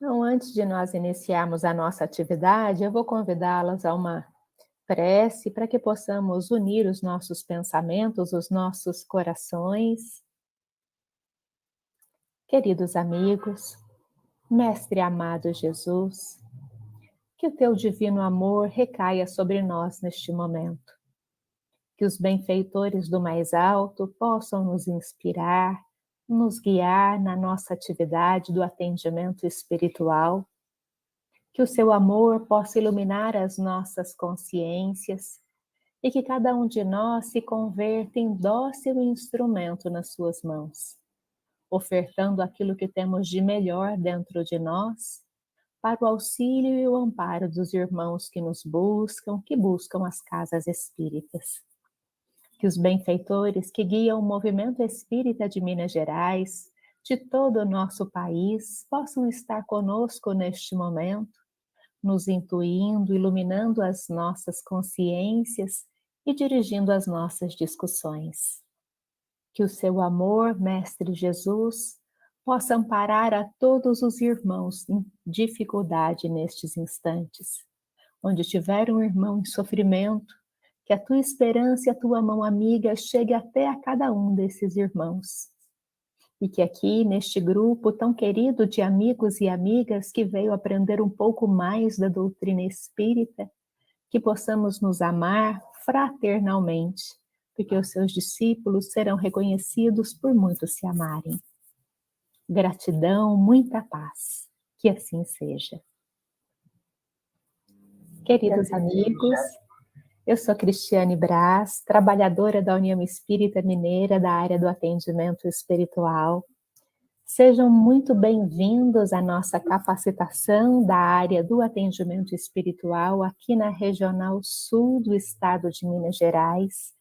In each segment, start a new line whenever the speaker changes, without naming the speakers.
Então, antes de nós iniciarmos a nossa atividade, eu vou convidá-las a uma prece para que possamos unir os nossos pensamentos, os nossos corações. Queridos amigos, Mestre amado Jesus, que o teu divino amor recaia sobre nós neste momento. Que os benfeitores do mais alto possam nos inspirar, nos guiar na nossa atividade do atendimento espiritual. Que o seu amor possa iluminar as nossas consciências e que cada um de nós se converta em dócil instrumento nas suas mãos, ofertando aquilo que temos de melhor dentro de nós, para o auxílio e o amparo dos irmãos que nos buscam, que buscam as casas espíritas. Que os benfeitores que guiam o movimento espírita de Minas Gerais, de todo o nosso país, possam estar conosco neste momento, nos intuindo, iluminando as nossas consciências e dirigindo as nossas discussões. Que o seu amor, Mestre Jesus, possa amparar a todos os irmãos em dificuldade nestes instantes. Onde tiver um irmão em sofrimento, que a tua esperança e a tua mão amiga chegue até a cada um desses irmãos. E que aqui, neste grupo tão querido de amigos e amigas que veio aprender um pouco mais da doutrina espírita, que possamos nos amar fraternalmente, porque os seus discípulos serão reconhecidos por muitos se amarem. Gratidão, muita paz. Que assim seja. Queridos amigos, eu sou Cristiane Braz, trabalhadora da União Espírita Mineira da área do atendimento espiritual. Sejam muito bem-vindos à nossa capacitação da área do atendimento espiritual aqui na Regional Sul do Estado de Minas Gerais.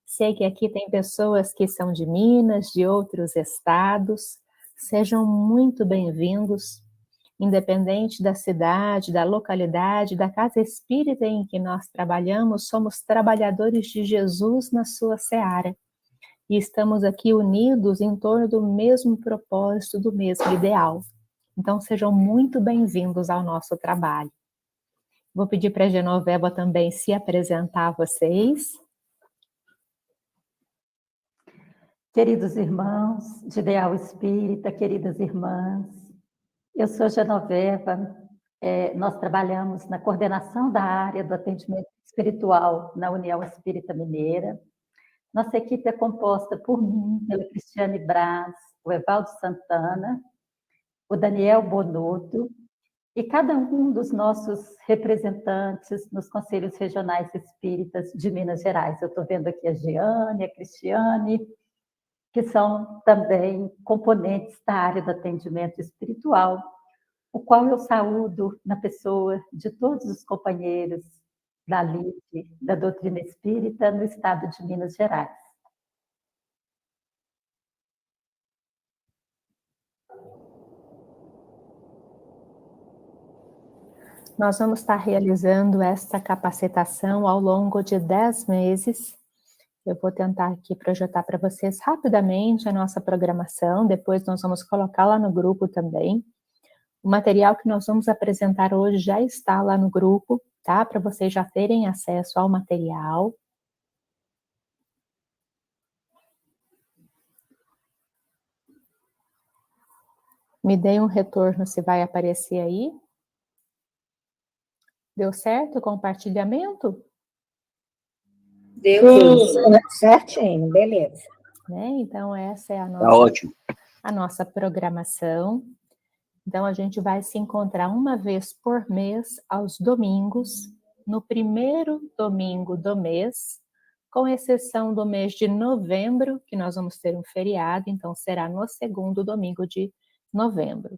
Sei que aqui tem pessoas que são de Minas, de outros estados. Sejam muito bem-vindos. Independente da cidade, da localidade, da casa espírita em que nós trabalhamos, somos trabalhadores de Jesus na sua seara. E estamos aqui unidos em torno do mesmo propósito, do mesmo ideal. Então, sejam muito bem-vindos ao nosso trabalho. Vou pedir para a Genoveva também se apresentar a vocês.
Queridos irmãos de Ideal Espírita, queridas irmãs, eu sou Genoveva, nós trabalhamos na coordenação da área do atendimento espiritual na União Espírita Mineira. Nossa equipe é composta por mim, pela Cristiane Braz, o Evaldo Santana, o Daniel Bonotto, e cada um dos nossos representantes nos Conselhos Regionais Espíritas de Minas Gerais. Eu estou vendo aqui a Giane, a Cristiane, que são também componentes da área do atendimento espiritual, o qual eu saúdo na pessoa de todos os companheiros da LIDE, da doutrina espírita, no estado de Minas Gerais.
Nós vamos estar realizando esta capacitação ao longo de 10 meses. Eu vou tentar aqui projetar para vocês rapidamente a nossa programação, depois nós vamos colocar lá no grupo também. O material que nós vamos apresentar hoje já está lá no grupo, tá? Para vocês já terem acesso ao material. Me deem um retorno se vai aparecer aí. Deu certo o compartilhamento?
Deu certinho, beleza.
Né? Então, essa é a
Tá ótimo.
a nossa programação. Então, a gente vai se encontrar uma vez por mês, aos domingos, no primeiro domingo do mês, com exceção do mês de novembro, que nós vamos ter um feriado, então será no segundo domingo de novembro.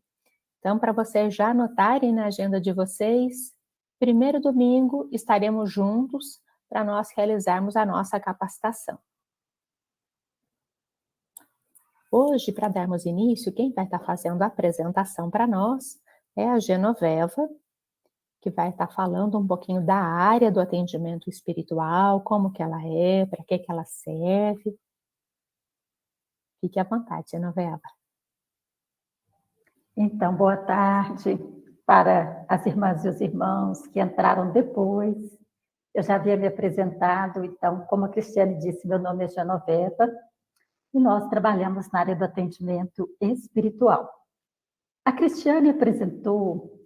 Então, para vocês já anotarem na agenda de vocês, primeiro domingo estaremos juntos para nós realizarmos a nossa capacitação. Hoje, para darmos início, quem vai estar fazendo a apresentação para nós é a Genoveva, que vai estar falando um pouquinho da área do atendimento espiritual, como que ela é, para que ela serve. Fique à vontade, Genoveva.
Então, boa tarde para as irmãs e os irmãos que entraram depois. Eu já havia me apresentado, então, como a Cristiane disse, meu nome é Genoveva e nós trabalhamos na área do atendimento espiritual. A Cristiane apresentou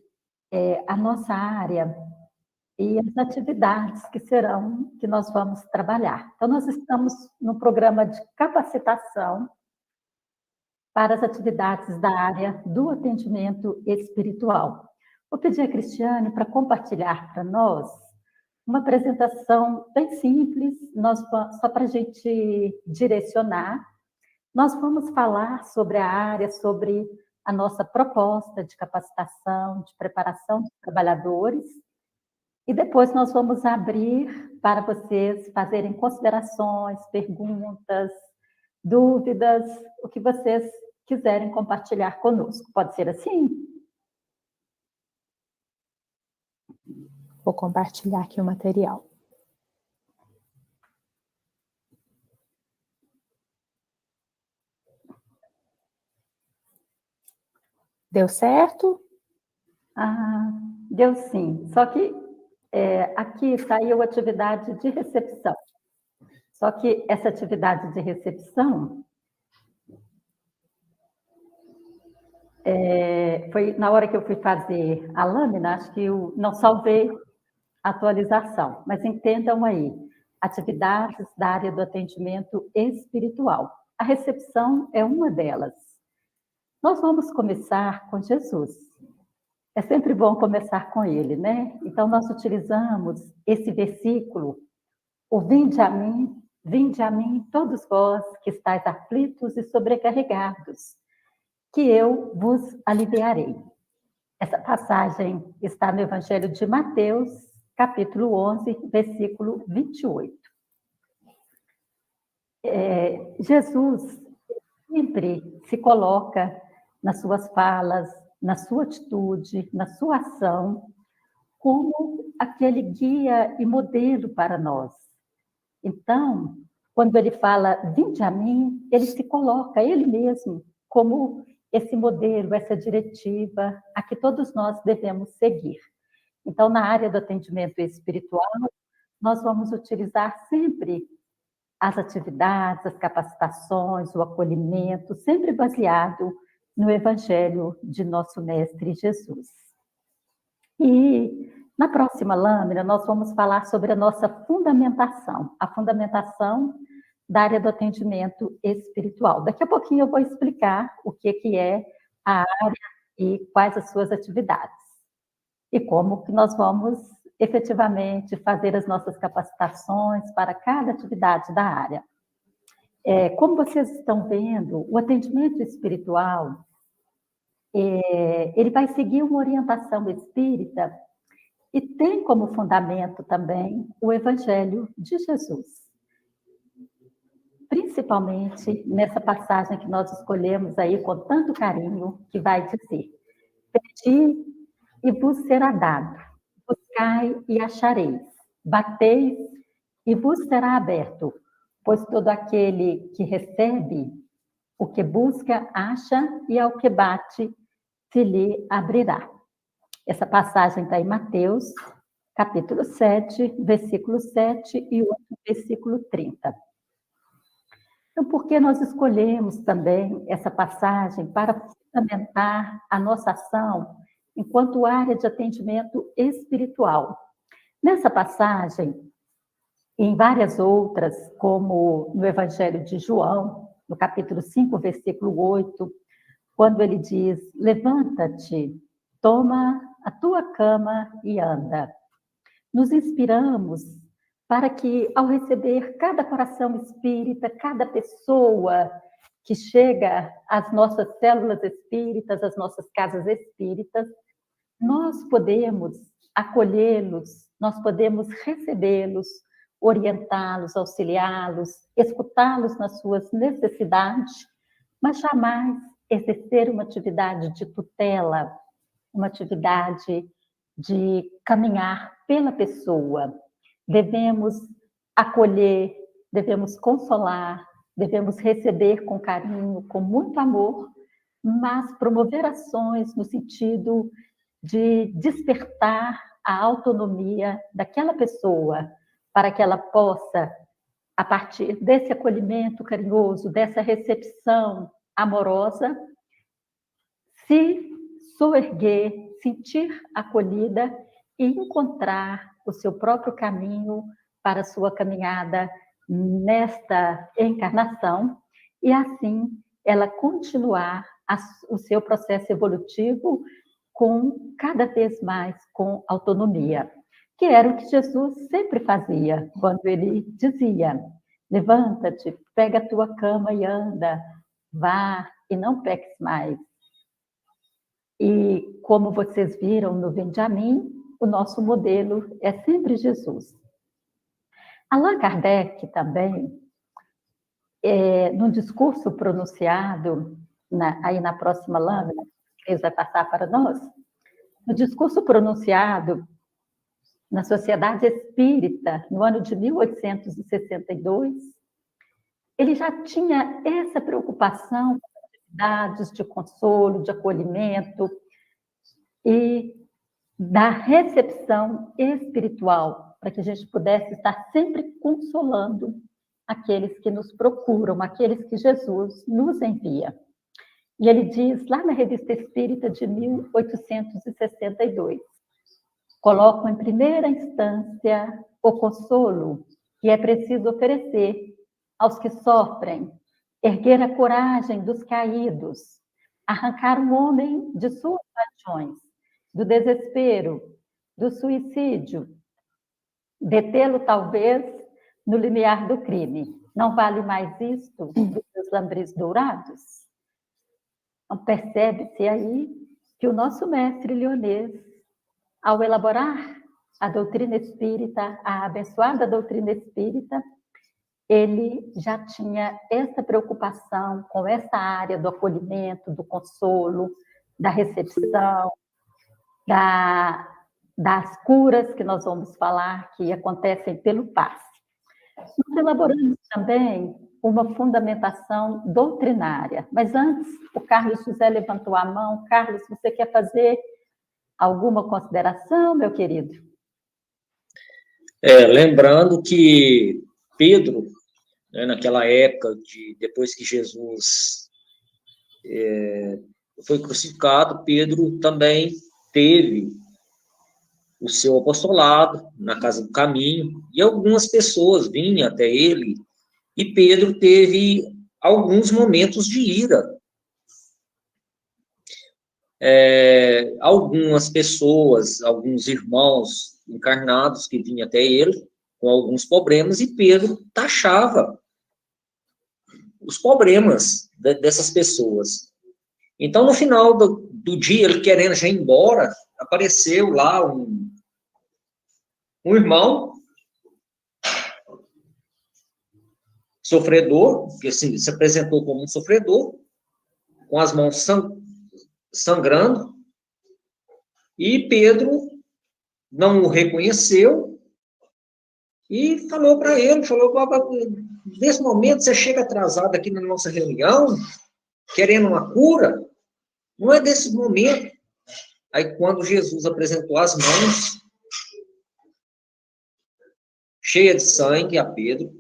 a nossa área e as atividades que nós vamos trabalhar. Então, nós estamos no programa de capacitação para as atividades da área do atendimento espiritual. Vou pedir a Cristiane para compartilhar para nós uma apresentação bem simples, só para a gente direcionar. Nós vamos falar sobre a área, sobre a nossa proposta de capacitação, de preparação de trabalhadores, e depois nós vamos abrir para vocês fazerem considerações, perguntas, dúvidas, o que vocês quiserem compartilhar conosco. Pode ser assim?
Vou compartilhar aqui o material. Deu certo?
Deu sim. Só que aqui saiu atividade de recepção. Só que essa atividade de recepção foi na hora que eu fui fazer a lâmina, acho que eu não salvei a atualização, mas entendam aí, atividades da área do atendimento espiritual. A recepção é uma delas. Nós vamos começar com Jesus. É sempre bom começar com ele, né? Então, nós utilizamos esse versículo, o vinde a mim, todos vós que estáis aflitos e sobrecarregados, que eu vos aliviarei. Essa passagem está no Evangelho de Mateus, capítulo 11, versículo 28. Jesus sempre se coloca nas suas falas, na sua atitude, na sua ação, como aquele guia e modelo para nós. Então, quando ele fala, vinde a mim, ele se coloca, ele mesmo, como esse modelo, essa diretiva a que todos nós devemos seguir. Então, na área do atendimento espiritual, nós vamos utilizar sempre as atividades, as capacitações, o acolhimento, sempre baseado no Evangelho de nosso Mestre Jesus. E na próxima lâmina, nós vamos falar sobre a nossa fundamentação, a fundamentação da área do atendimento espiritual. Daqui a pouquinho eu vou explicar o que é a área e quais as suas atividades. E como que nós vamos efetivamente fazer as nossas capacitações para cada atividade da área. Como vocês estão vendo, o atendimento espiritual, ele vai seguir uma orientação espírita e tem como fundamento também o Evangelho de Jesus. Principalmente nessa passagem que nós escolhemos aí com tanto carinho, que vai dizer: pedi e vos será dado, buscai e achareis, bateis e vos será aberto, pois todo aquele que recebe, o que busca, acha, e ao que bate, se lhe abrirá. Essa passagem está em Mateus, capítulo 7, versículo 7 e outro versículo 30. Então, por que nós escolhemos também essa passagem para fundamentar a nossa ação enquanto área de atendimento espiritual? Nessa passagem, e em várias outras, como no Evangelho de João, no capítulo 5, versículo 8, quando ele diz, levanta-te, toma a tua cama e anda. Nos inspiramos para que, ao receber cada coração espírita, cada pessoa que chega às nossas células espíritas, às nossas casas espíritas, nós podemos acolhê-los, nós podemos recebê-los, orientá-los, auxiliá-los, escutá-los nas suas necessidades, mas jamais exercer uma atividade de tutela, uma atividade de caminhar pela pessoa. Devemos acolher, devemos consolar, devemos receber com carinho, com muito amor, mas promover ações no sentido de despertar a autonomia daquela pessoa, para que ela possa, a partir desse acolhimento carinhoso, dessa recepção amorosa, se soerguer, sentir acolhida e encontrar o seu próprio caminho para a sua caminhada nesta encarnação, e assim ela continuar o seu processo evolutivo com cada vez mais com autonomia, que era o que Jesus sempre fazia, quando ele dizia: levanta-te, pega a tua cama e anda, vá e não peques mais. E como vocês viram no Vinde a Mim, o nosso modelo é sempre Jesus. Allan Kardec também, num discurso pronunciado, aí na próxima lâmina, que ele vai passar para nós, no discurso pronunciado na Sociedade Espírita, no ano de 1862, ele já tinha essa preocupação com atividades de consolo, de acolhimento e da recepção espiritual, para que a gente pudesse estar sempre consolando aqueles que nos procuram, aqueles que Jesus nos envia. E ele diz, lá na Revista Espírita de 1862, colocam em primeira instância o consolo que é preciso oferecer aos que sofrem, erguer a coragem dos caídos, arrancar o homem de suas paixões, do desespero, do suicídio, detê-lo talvez no limiar do crime. Não vale mais isto do que os lambris dourados? Então, percebe-se aí que o nosso mestre Lyonês, ao elaborar a doutrina espírita, a abençoada doutrina espírita, ele já tinha essa preocupação com essa área do acolhimento, do consolo, da recepção, das curas que nós vamos falar, que acontecem pelo passe. Nós elaboramos também uma fundamentação doutrinária, mas antes o Carlos José levantou a mão. Carlos, você quer fazer alguma consideração, meu querido?
Lembrando que Pedro, né, naquela época, depois que Jesus foi crucificado, Pedro também teve o seu apostolado na Casa do Caminho, e algumas pessoas vinham até ele, e Pedro teve alguns momentos de ira. Algumas pessoas, alguns irmãos encarnados que vinham até ele com alguns problemas, e Pedro taxava os problemas dessas pessoas. Então, no final do dia, ele querendo já ir embora, apareceu lá um irmão sofredor, que assim, se apresentou como um sofredor, com as mãos sangrando, e Pedro não o reconheceu e falou para ele, nesse momento você chega atrasado aqui na nossa reunião, querendo uma cura, não é desse momento. Aí quando Jesus apresentou as mãos, cheia de sangue, a Pedro,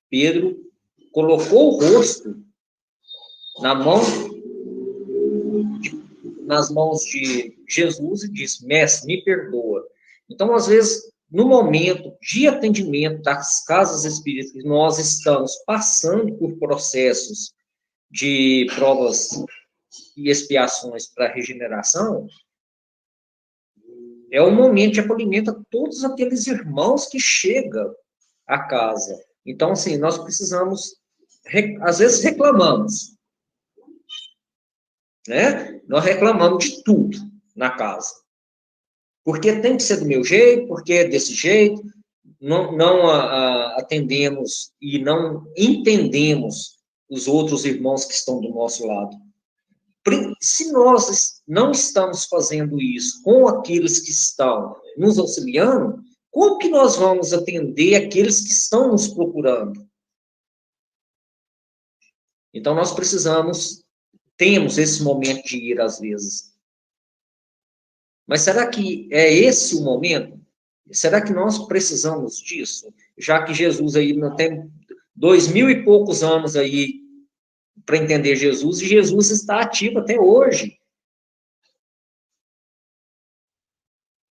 Pedro colocou o rosto nas mãos de Jesus e disse: mestre, me perdoa. Então, às vezes, no momento de atendimento das casas espíritas, nós estamos passando por processos de provas e expiações para regeneração, é um momento de acolhimento a todos aqueles irmãos que chegam à casa. Então, assim, nós precisamos, às vezes reclamamos, né? Nós reclamamos de tudo na casa. Porque tem que ser do meu jeito, porque é desse jeito, não atendemos e não entendemos os outros irmãos que estão do nosso lado. Se nós não estamos fazendo isso com aqueles que estão nos auxiliando, como que nós vamos atender aqueles que estão nos procurando? Então, nós precisamos temos esse momento de ira às vezes. Mas será que é esse o momento? Será que nós precisamos disso? Já que Jesus aí não tem 2000 e poucos anos aí para entender Jesus, e Jesus está ativo até hoje.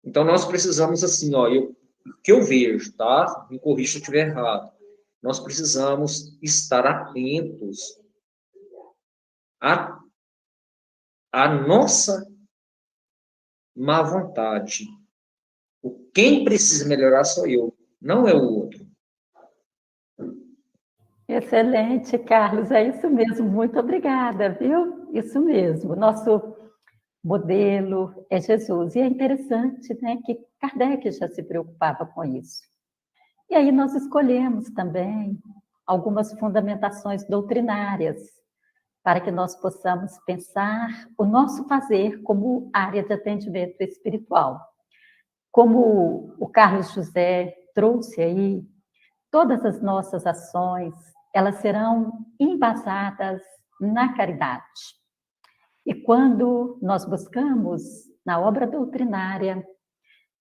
Então, nós precisamos, assim, ó, o que eu vejo, tá? Me corrija se eu estiver errado. Nós precisamos estar atentos à nossa má vontade. Quem precisa melhorar sou eu, não é o outro.
Excelente, Carlos, é isso mesmo. Muito obrigada, viu? Isso mesmo. Nosso modelo é Jesus. E é interessante, né, que Kardec já se preocupava com isso. E aí nós escolhemos também algumas fundamentações doutrinárias para que nós possamos pensar o nosso fazer como área de atendimento espiritual. Como o Carlos José trouxe aí, todas as nossas ações, elas serão embasadas na caridade. E quando nós buscamos, na obra doutrinária,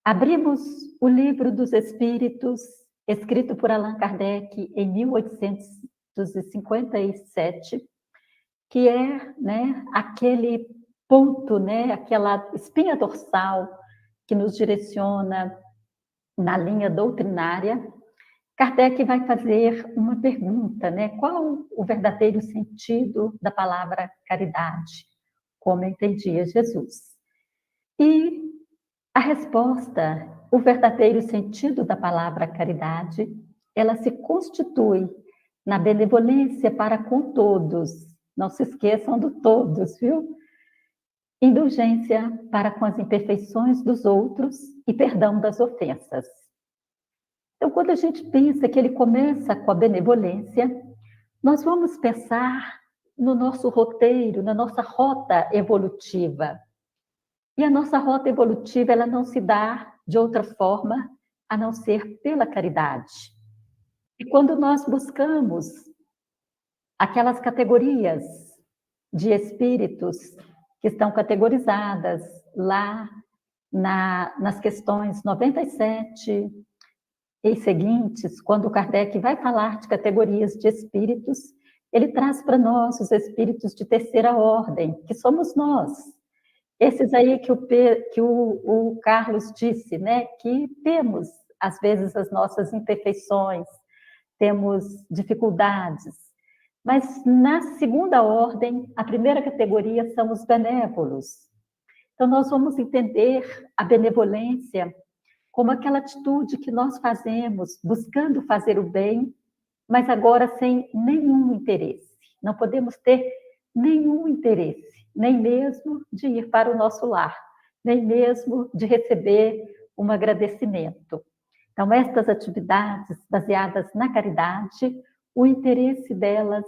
abrimos o Livro dos Espíritos, escrito por Allan Kardec em 1857, que é, né, aquele ponto, né, aquela espinha dorsal que nos direciona na linha doutrinária. Kardec vai fazer uma pergunta, né? Qual o verdadeiro sentido da palavra caridade, como entendia Jesus? E a resposta, o verdadeiro sentido da palavra caridade, ela se constitui na benevolência para com todos. Não se esqueçam do todos, viu? Indulgência para com as imperfeições dos outros e perdão das ofensas. Então, quando a gente pensa que ele começa com a benevolência, nós vamos pensar no nosso roteiro, na nossa rota evolutiva. E a nossa rota evolutiva, ela não se dá de outra forma a não ser pela caridade. E quando nós buscamos aquelas categorias de espíritos que estão categorizadas lá nas questões 97 e seguintes, quando Kardec vai falar de categorias de espíritos, ele traz para nós os espíritos de terceira ordem, que somos nós. Esses aí que o Carlos disse, né, que temos, às vezes, as nossas imperfeições, temos dificuldades, mas na segunda ordem, a primeira categoria são os benévolos. Então, nós vamos entender a benevolência como aquela atitude que nós fazemos, buscando fazer o bem, mas agora sem nenhum interesse. Não podemos ter nenhum interesse, nem mesmo de ir para o nosso lar, nem mesmo de receber um agradecimento. Então, estas atividades baseadas na caridade, o interesse delas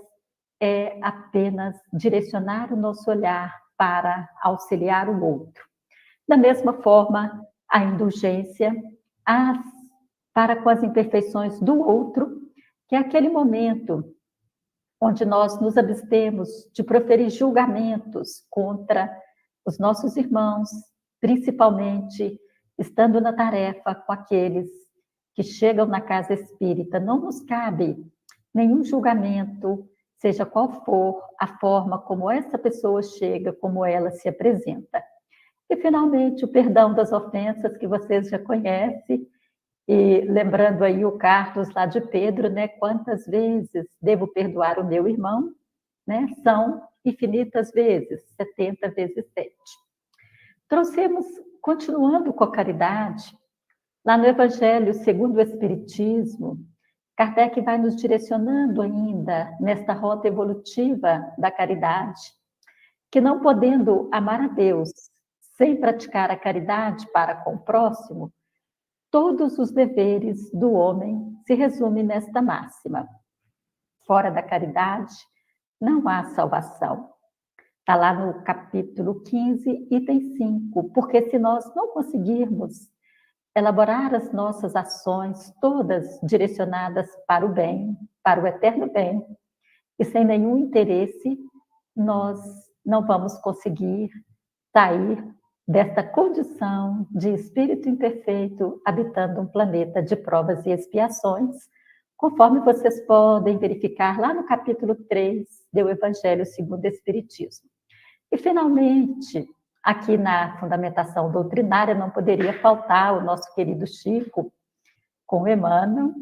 é apenas direcionar o nosso olhar para auxiliar o outro. Da mesma forma, a indulgência para com as imperfeições do outro, que é aquele momento onde nós nos abstemos de proferir julgamentos contra os nossos irmãos, principalmente estando na tarefa com aqueles que chegam na casa espírita. Não nos cabe nenhum julgamento, seja qual for a forma como essa pessoa chega, como ela se apresenta. E, finalmente, o perdão das ofensas, que vocês já conhecem, e lembrando aí o Carlos lá de Pedro, né? Quantas vezes devo perdoar o meu irmão? Né? São infinitas vezes, 70 vezes 7. Trouxemos, continuando com a caridade, lá no Evangelho segundo o Espiritismo, Kardec vai nos direcionando ainda nesta rota evolutiva da caridade, que não podendo amar a Deus sem praticar a caridade para com o próximo, todos os deveres do homem se resumem nesta máxima: fora da caridade não há salvação. Está lá no capítulo 15, item 5, porque se nós não conseguirmos elaborar as nossas ações todas direcionadas para o bem, para o eterno bem, e sem nenhum interesse, nós não vamos conseguir sair desta condição de espírito imperfeito habitando um planeta de provas e expiações, conforme vocês podem verificar lá no capítulo 3 do Evangelho segundo o Espiritismo. E, finalmente, aqui na fundamentação doutrinária, não poderia faltar o nosso querido Chico, com Emmanuel.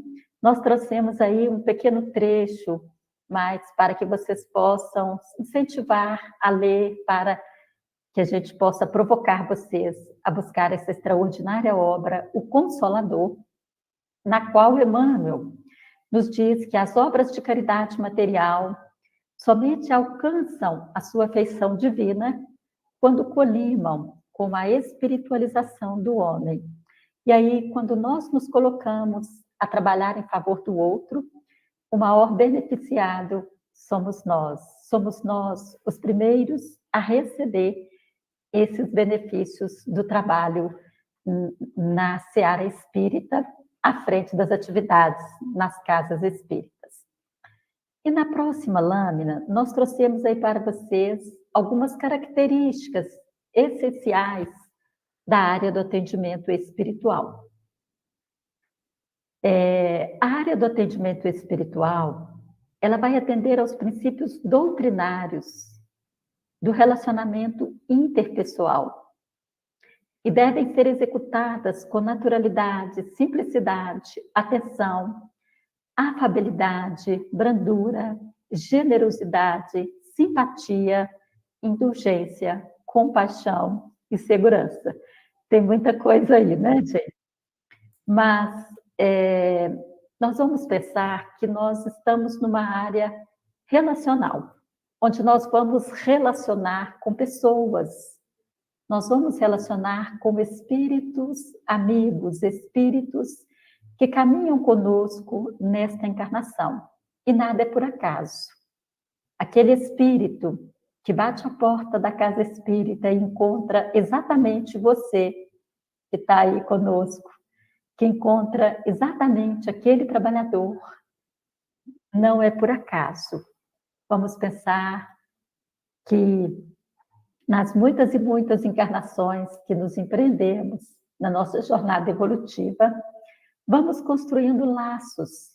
Nós trouxemos aí um pequeno trecho, mas para que vocês possam incentivar a ler, para que a gente possa provocar vocês a buscar essa extraordinária obra, O Consolador, na qual Emmanuel nos diz que as obras de caridade material somente alcançam a sua feição divina quando colimam com a espiritualização do homem. E aí, quando nós nos colocamos a trabalhar em favor do outro, o maior beneficiado somos nós. Somos nós os primeiros a receber esses benefícios do trabalho na seara espírita, à frente das atividades nas casas espíritas. E na próxima lâmina, nós trouxemos aí para vocês algumas características essenciais da área do atendimento espiritual. A área do atendimento espiritual, ela vai atender aos princípios doutrinários do relacionamento interpessoal e devem ser executadas com naturalidade, simplicidade, atenção, afabilidade, brandura, generosidade, simpatia, indulgência, compaixão e segurança. Tem muita coisa aí, né, gente? Mas nós vamos pensar que nós estamos numa área relacional, onde nós vamos relacionar com pessoas, nós vamos relacionar com espíritos amigos, espíritos que caminham conosco nesta encarnação. E nada é por acaso. Aquele espírito que bate a porta da casa espírita e encontra exatamente você que está aí conosco, que encontra exatamente aquele trabalhador, não é por acaso. Vamos pensar que nas muitas e muitas encarnações que nos empreendemos na nossa jornada evolutiva, vamos construindo laços.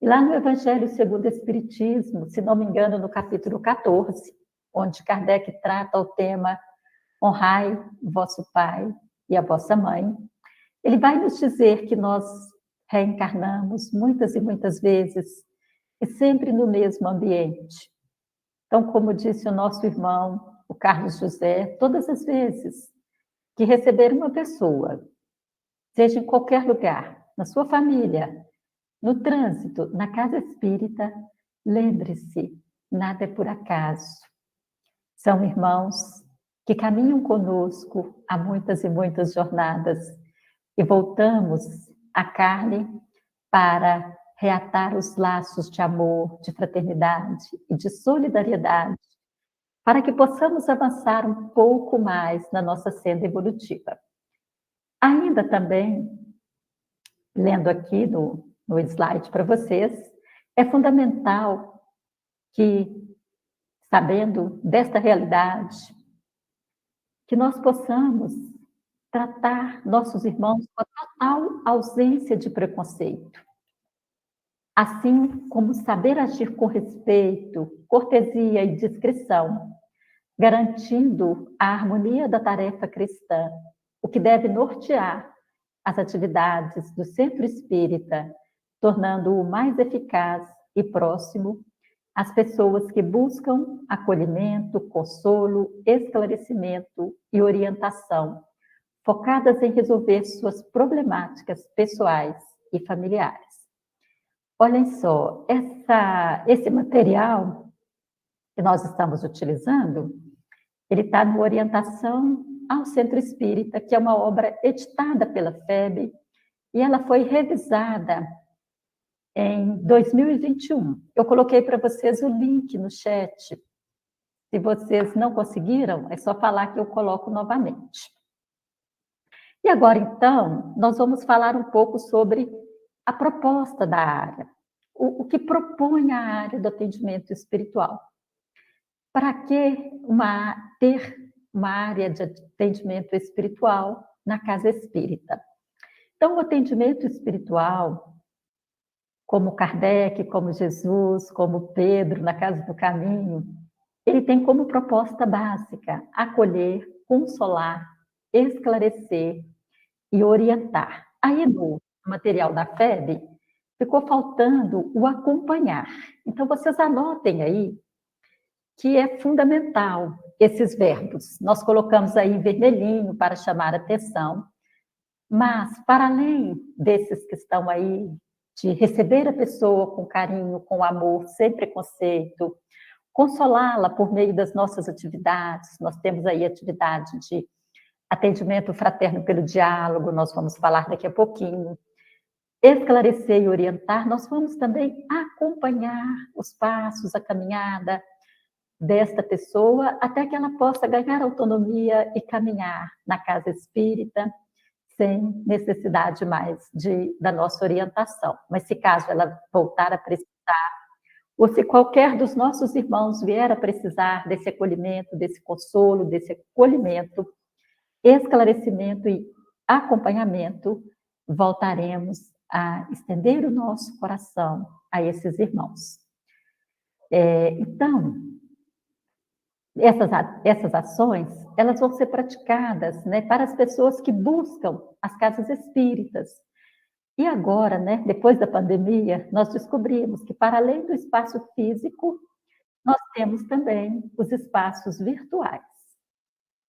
E lá no Evangelho segundo o Espiritismo, se não me engano, no capítulo 14, onde Kardec trata o tema honrai vosso pai e a vossa mãe, ele vai nos dizer que nós reencarnamos muitas e muitas vezes e sempre no mesmo ambiente. Então, como disse o nosso irmão, o Carlos José, todas as vezes que receber uma pessoa, seja em qualquer lugar, na sua família, no trânsito, na casa espírita, lembre-se, nada é por acaso. São irmãos que caminham conosco há muitas e muitas jornadas e voltamos à carne para reatar os laços de amor, de fraternidade e de solidariedade, para que possamos avançar um pouco mais na nossa senda evolutiva. Ainda também, lendo aqui no slide para vocês, é fundamental que, sabendo desta realidade, que nós possamos tratar nossos irmãos com a total ausência de preconceito, assim como saber agir com respeito, cortesia e discrição, garantindo a harmonia da tarefa cristã, o que deve nortear as atividades do centro espírita, tornando-o mais eficaz e próximo às pessoas que buscam acolhimento, consolo, esclarecimento e orientação, focadas em resolver suas problemáticas pessoais e familiares. Olhem só, esse material que nós estamos utilizando, ele está no Orientação ao Centro Espírita, que é uma obra editada pela FEB, e ela foi revisada em 2021. Eu coloquei para vocês o link no chat. Se vocês não conseguiram, é só falar que eu coloco novamente. E agora, então, nós vamos falar um pouco sobre a proposta da área, o que propõe a área do atendimento espiritual. para que ter uma área de atendimento espiritual na casa espírita? Então, o atendimento espiritual, como Kardec, como Jesus, como Pedro, na Casa do Caminho, ele tem como proposta básica acolher, consolar, esclarecer e orientar. Aí, no material da FEB, ficou faltando o acompanhar. Então, vocês anotem aí que é fundamental esses verbos. Nós colocamos aí em vermelhinho para chamar a atenção, mas, para além desses que estão aí, de receber a pessoa com carinho, com amor, sem preconceito, consolá-la por meio das nossas atividades, nós temos aí atividade de atendimento fraterno pelo diálogo, nós vamos falar daqui a pouquinho, esclarecer e orientar, nós vamos também acompanhar os passos, a caminhada desta pessoa, até que ela possa ganhar autonomia e caminhar na casa espírita, sem necessidade mais da nossa orientação. Mas se caso ela voltar a precisar, ou se qualquer dos nossos irmãos vier a precisar desse acolhimento, desse consolo, desse acolhimento, esclarecimento e acompanhamento, voltaremos a estender o nosso coração a esses irmãos. Então, essas ações, elas vão ser praticadas, né, para as pessoas que buscam as casas espíritas. E agora, né, depois da pandemia, nós descobrimos que, para além do espaço físico, nós temos também os espaços virtuais.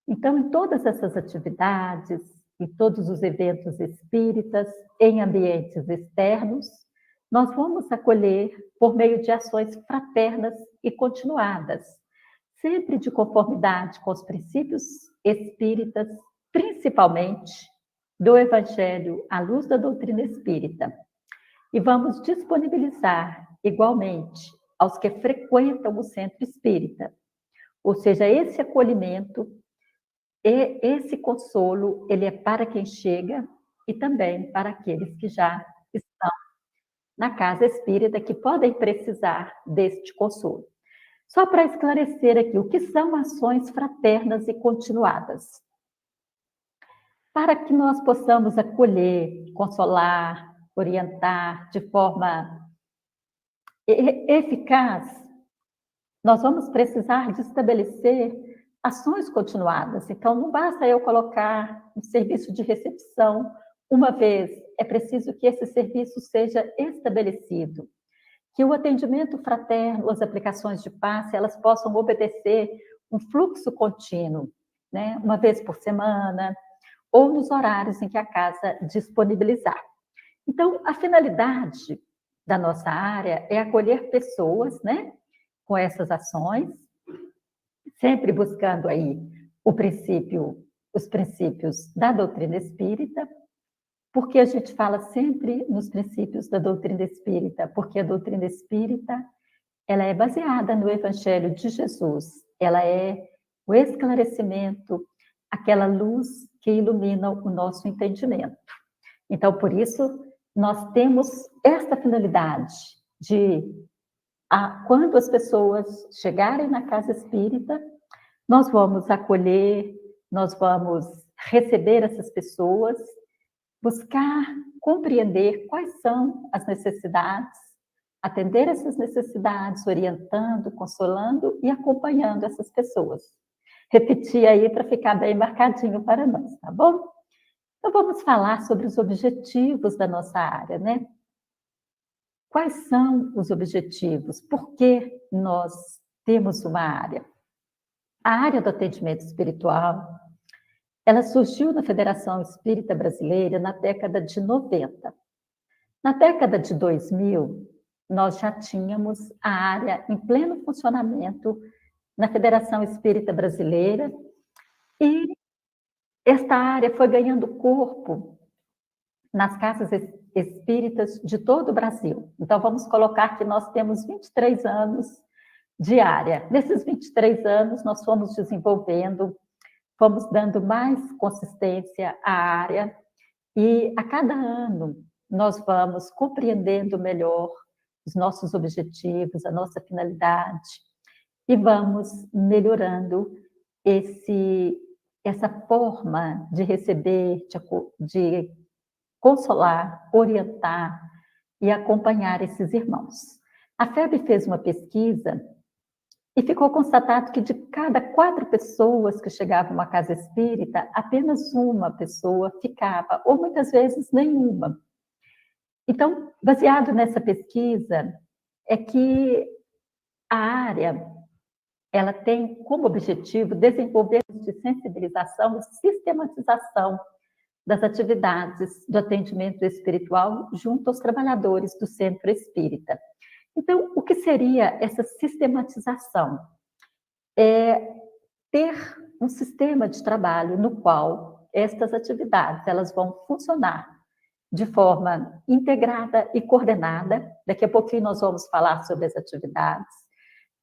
Então, em todas essas atividades, em todos os eventos espíritas, em ambientes externos, nós vamos acolher por meio de ações fraternas e continuadas, sempre de conformidade com os princípios espíritas, principalmente do Evangelho à luz da doutrina espírita. E vamos disponibilizar igualmente aos que frequentam o centro espírita, ou seja, esse acolhimento e esse consolo, ele é para quem chega e também para aqueles que já estão na casa espírita, que podem precisar deste consolo. Só para esclarecer aqui, o que são ações fraternas e continuadas? Para que nós possamos acolher, consolar, orientar de forma eficaz, nós vamos precisar de estabelecer ações continuadas. Então, não basta eu colocar um serviço de recepção uma vez, é preciso que esse serviço seja estabelecido, que o atendimento fraterno, as aplicações de passe, elas possam obedecer um fluxo contínuo, né? Uma vez por semana, ou nos horários em que a casa disponibilizar. Então, a finalidade da nossa área é acolher pessoas, né, com essas ações, sempre buscando aí os princípios da doutrina espírita. Porque a gente fala sempre nos princípios da doutrina espírita? Porque a doutrina espírita, ela é baseada no Evangelho de Jesus. Ela é o esclarecimento, aquela luz que ilumina o nosso entendimento. Então, por isso, nós temos esta finalidade de, quando as pessoas chegarem na casa espírita, nós vamos acolher, nós vamos receber essas pessoas, buscar compreender quais são as necessidades, atender essas necessidades, orientando, consolando e acompanhando essas pessoas. Repetir aí para ficar bem marcadinho para nós, tá bom? Então, vamos falar sobre os objetivos da nossa área, né? Quais são os objetivos? Por que nós temos uma área? A área do atendimento espiritual, ela surgiu na Federação Espírita Brasileira na década de 90. Na década de 2000, nós já tínhamos a área em pleno funcionamento na Federação Espírita Brasileira e esta área foi ganhando corpo nas casas espíritas de todo o Brasil. Então, vamos colocar que nós temos 23 anos de área. Nesses 23 anos, nós fomos desenvolvendo, fomos dando mais consistência à área e a cada ano nós vamos compreendendo melhor os nossos objetivos, a nossa finalidade e vamos melhorando essa forma de receber, de consolar, orientar e acompanhar esses irmãos. A FEB fez uma pesquisa e ficou constatado que de cada 4 pessoas que chegavam a uma casa espírita, apenas uma pessoa ficava, ou muitas vezes nenhuma. Então, baseado nessa pesquisa, é que a área ela tem como objetivo desenvolver de sensibilização e sistematização das atividades do atendimento espiritual junto aos trabalhadores do centro espírita. Então, o que seria essa sistematização? É ter um sistema de trabalho no qual estas atividades elas vão funcionar de forma integrada e coordenada. Daqui a pouquinho nós vamos falar sobre as atividades,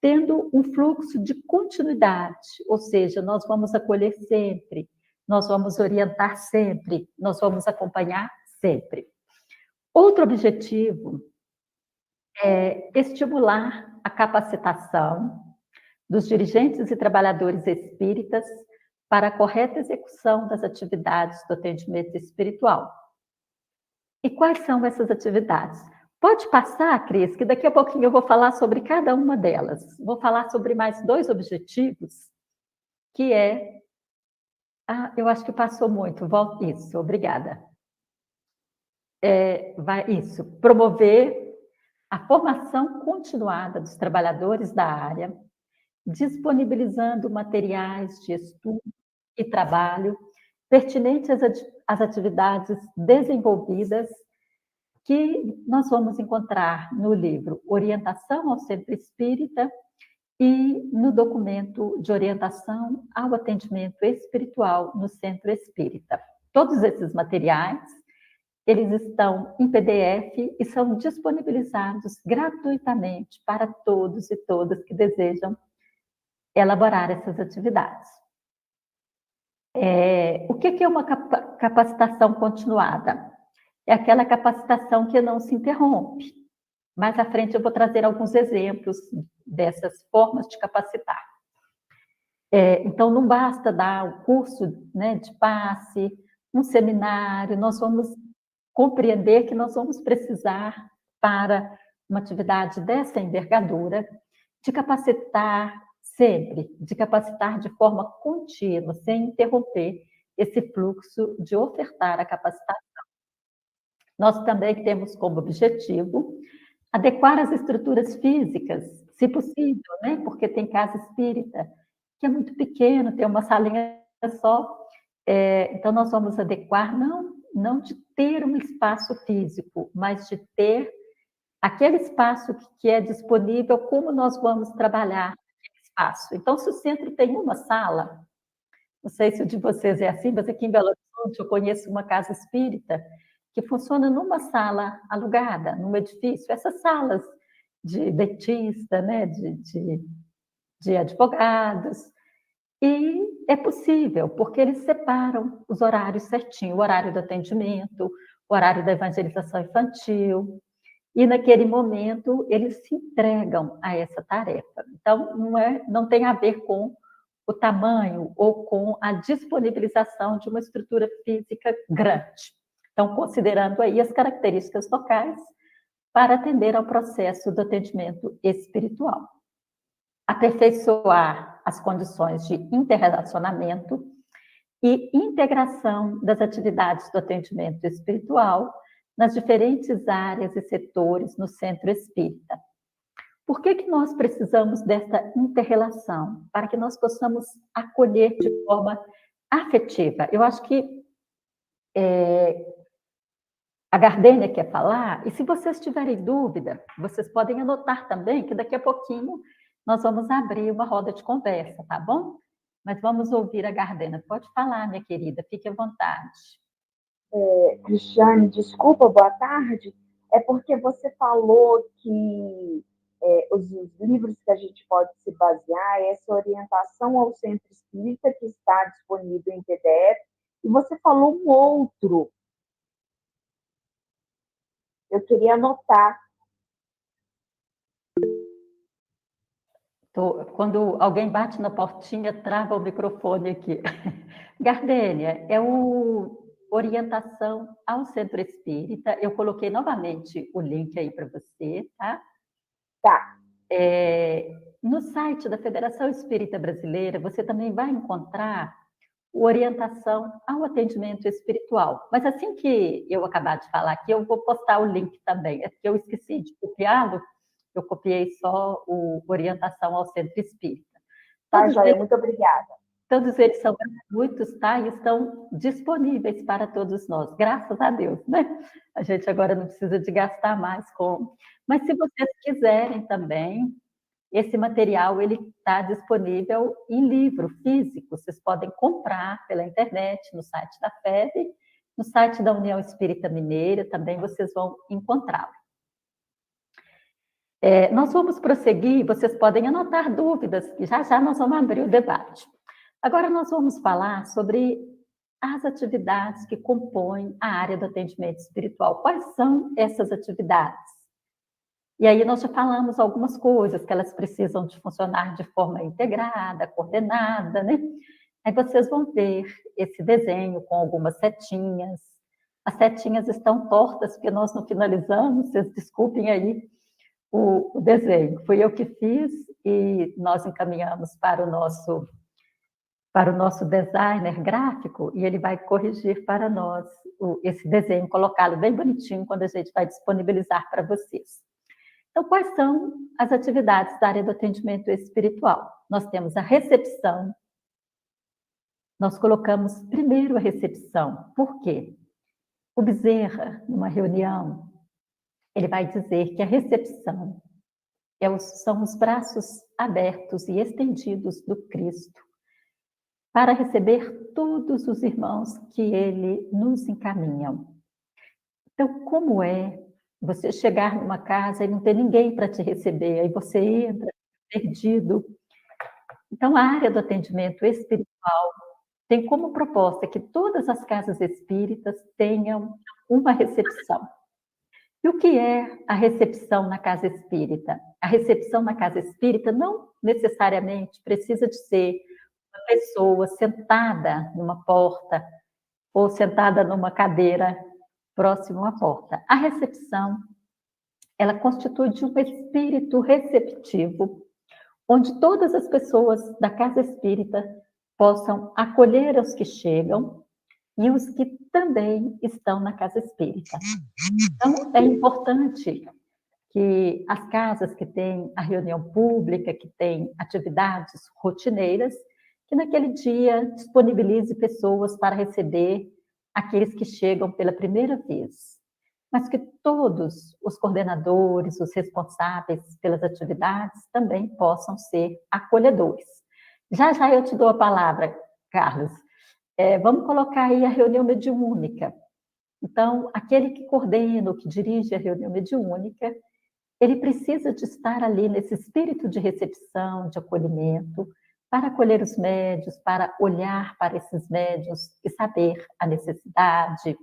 tendo um fluxo de continuidade, ou seja, nós vamos acolher sempre, nós vamos orientar sempre, nós vamos acompanhar sempre. Outro objetivo é estimular a capacitação dos dirigentes e trabalhadores espíritas para a correta execução das atividades do atendimento espiritual. E quais são essas atividades? Pode passar, Cris, que daqui a pouquinho eu vou falar sobre cada uma delas. Vou falar sobre mais 2 objetivos, que é... eu acho que passou muito. Isso, obrigada. Isso, promover a formação continuada dos trabalhadores da área, disponibilizando materiais de estudo e trabalho pertinentes às atividades desenvolvidas que nós vamos encontrar no livro Orientação ao Centro Espírita e no documento de orientação ao atendimento espiritual no Centro Espírita. Todos esses materiais, eles estão em PDF e são disponibilizados gratuitamente para todos e todas que desejam elaborar essas atividades. O que é uma capacitação continuada? É aquela capacitação que não se interrompe. Mais à frente eu vou trazer alguns exemplos dessas formas de capacitar. Então, não basta dar o curso, né, de passe, um seminário, nós vamos compreender que nós vamos precisar, para uma atividade dessa envergadura, de capacitar sempre, de capacitar de forma contínua, sem interromper esse fluxo de ofertar a capacitação. Nós também temos como objetivo adequar as estruturas físicas, se possível, né? Porque tem casa espírita que é muito pequeno, tem uma salinha só. Então, nós vamos adequar, não de ter um espaço físico, mas de ter aquele espaço que é disponível, como nós vamos trabalhar aquele espaço. Então, se o centro tem uma sala, não sei se o de vocês é assim, mas aqui em Belo Horizonte eu conheço uma casa espírita que funciona numa sala alugada, num edifício. Essas salas de dentista, né, de advogados. E é possível, porque eles separam os horários certinho, o horário do atendimento, o horário da evangelização infantil, e naquele momento eles se entregam a essa tarefa. Então, não tem a ver com o tamanho ou com a disponibilização de uma estrutura física grande. Então, considerando aí as características locais para atender ao processo do atendimento espiritual. Aperfeiçoar as condições de interrelacionamento e integração das atividades do atendimento espiritual nas diferentes áreas e setores no centro espírita. Por que nós precisamos dessa interrelação? Para que nós possamos acolher de forma afetiva. Eu acho que a Gardênia quer falar, e se vocês tiverem dúvida, vocês podem anotar também, que daqui a pouquinho nós vamos abrir uma roda de conversa, tá bom? Mas vamos ouvir a Gardênia. Pode falar, minha querida, fique à vontade.
Cristiane, desculpa, boa tarde. É porque você falou que os livros que a gente pode se basear é essa orientação ao centro espírita que está disponível em PDF, e você falou um outro. Eu queria anotar.
Quando alguém bate na portinha, trava o microfone aqui. Gardênia, é orientação ao Centro Espírita. Eu coloquei novamente o link aí para você, tá?
Tá.
No site da Federação Espírita Brasileira, você também vai encontrar orientação ao atendimento espiritual. Mas assim que eu acabar de falar aqui, eu vou postar o link também. É porque eu esqueci de copiá-lo, eu copiei só o orientação ao Centro Espírita.
Tá, Joia, muito obrigada.
Todos eles são gratuitos, tá? E estão disponíveis para todos nós, graças a Deus, né? A gente agora não precisa de gastar mais com... Mas se vocês quiserem também, esse material ele está disponível em livro físico. Vocês podem comprar pela internet, no site da FEB, no site da União Espírita Mineira, também vocês vão encontrá-lo. Nós vamos prosseguir, vocês podem anotar dúvidas, que já já nós vamos abrir o debate. Agora nós vamos falar sobre as atividades que compõem a área do atendimento espiritual. Quais são essas atividades? E aí nós já falamos algumas coisas, que elas precisam de funcionar de forma integrada, coordenada, né? Aí vocês vão ver esse desenho com algumas setinhas. As setinhas estão tortas, porque nós não finalizamos, vocês desculpem aí o desenho. Fui eu que fiz e nós encaminhamos para o nosso designer gráfico e ele vai corrigir para nós esse desenho, colocá-lo bem bonitinho quando a gente vai disponibilizar para vocês. Então, quais são as atividades da área do atendimento espiritual? Nós temos a recepção. Nós colocamos primeiro a recepção. Por quê? O Bezerra, numa reunião, ele vai dizer que a recepção são os braços abertos e estendidos do Cristo para receber todos os irmãos que ele nos encaminha. Então, como é você chegar numa casa e não ter ninguém para te receber, aí você entra perdido. Então, a área do atendimento espiritual tem como proposta que todas as casas espíritas tenham uma recepção. E o que é a recepção na casa espírita? A recepção na casa espírita não necessariamente precisa de ser uma pessoa sentada numa porta ou sentada numa cadeira próximo à porta. A recepção, ela constitui de um espírito receptivo, onde todas as pessoas da casa espírita possam acolher os que chegam e os que também estão na casa espírita. Então, é importante que as casas que têm a reunião pública, que têm atividades rotineiras, que naquele dia disponibilize pessoas para receber aqueles que chegam pela primeira vez, mas que todos os coordenadores, os responsáveis pelas atividades também possam ser acolhedores. Já já eu te dou a palavra, Carlos. Vamos colocar aí a reunião mediúnica. Então, aquele que coordena, que dirige a reunião mediúnica, ele precisa de estar ali nesse espírito de recepção, de acolhimento, para acolher os médios, para olhar para esses médios e saber a necessidade,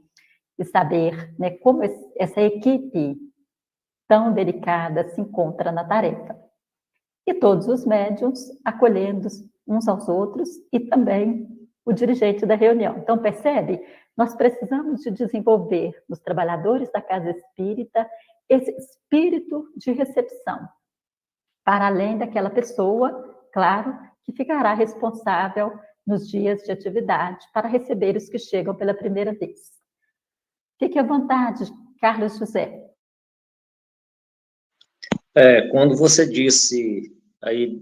e saber, né, como essa equipe tão delicada se encontra na tarefa. E todos os médios acolhendo uns aos outros e também o dirigente da reunião. Então, percebe? Nós precisamos de desenvolver nos trabalhadores da casa espírita esse espírito de recepção, para além daquela pessoa, claro, que ficará responsável nos dias de atividade para receber os que chegam pela primeira vez. Fique à vontade, Carlos José.
Quando você disse aí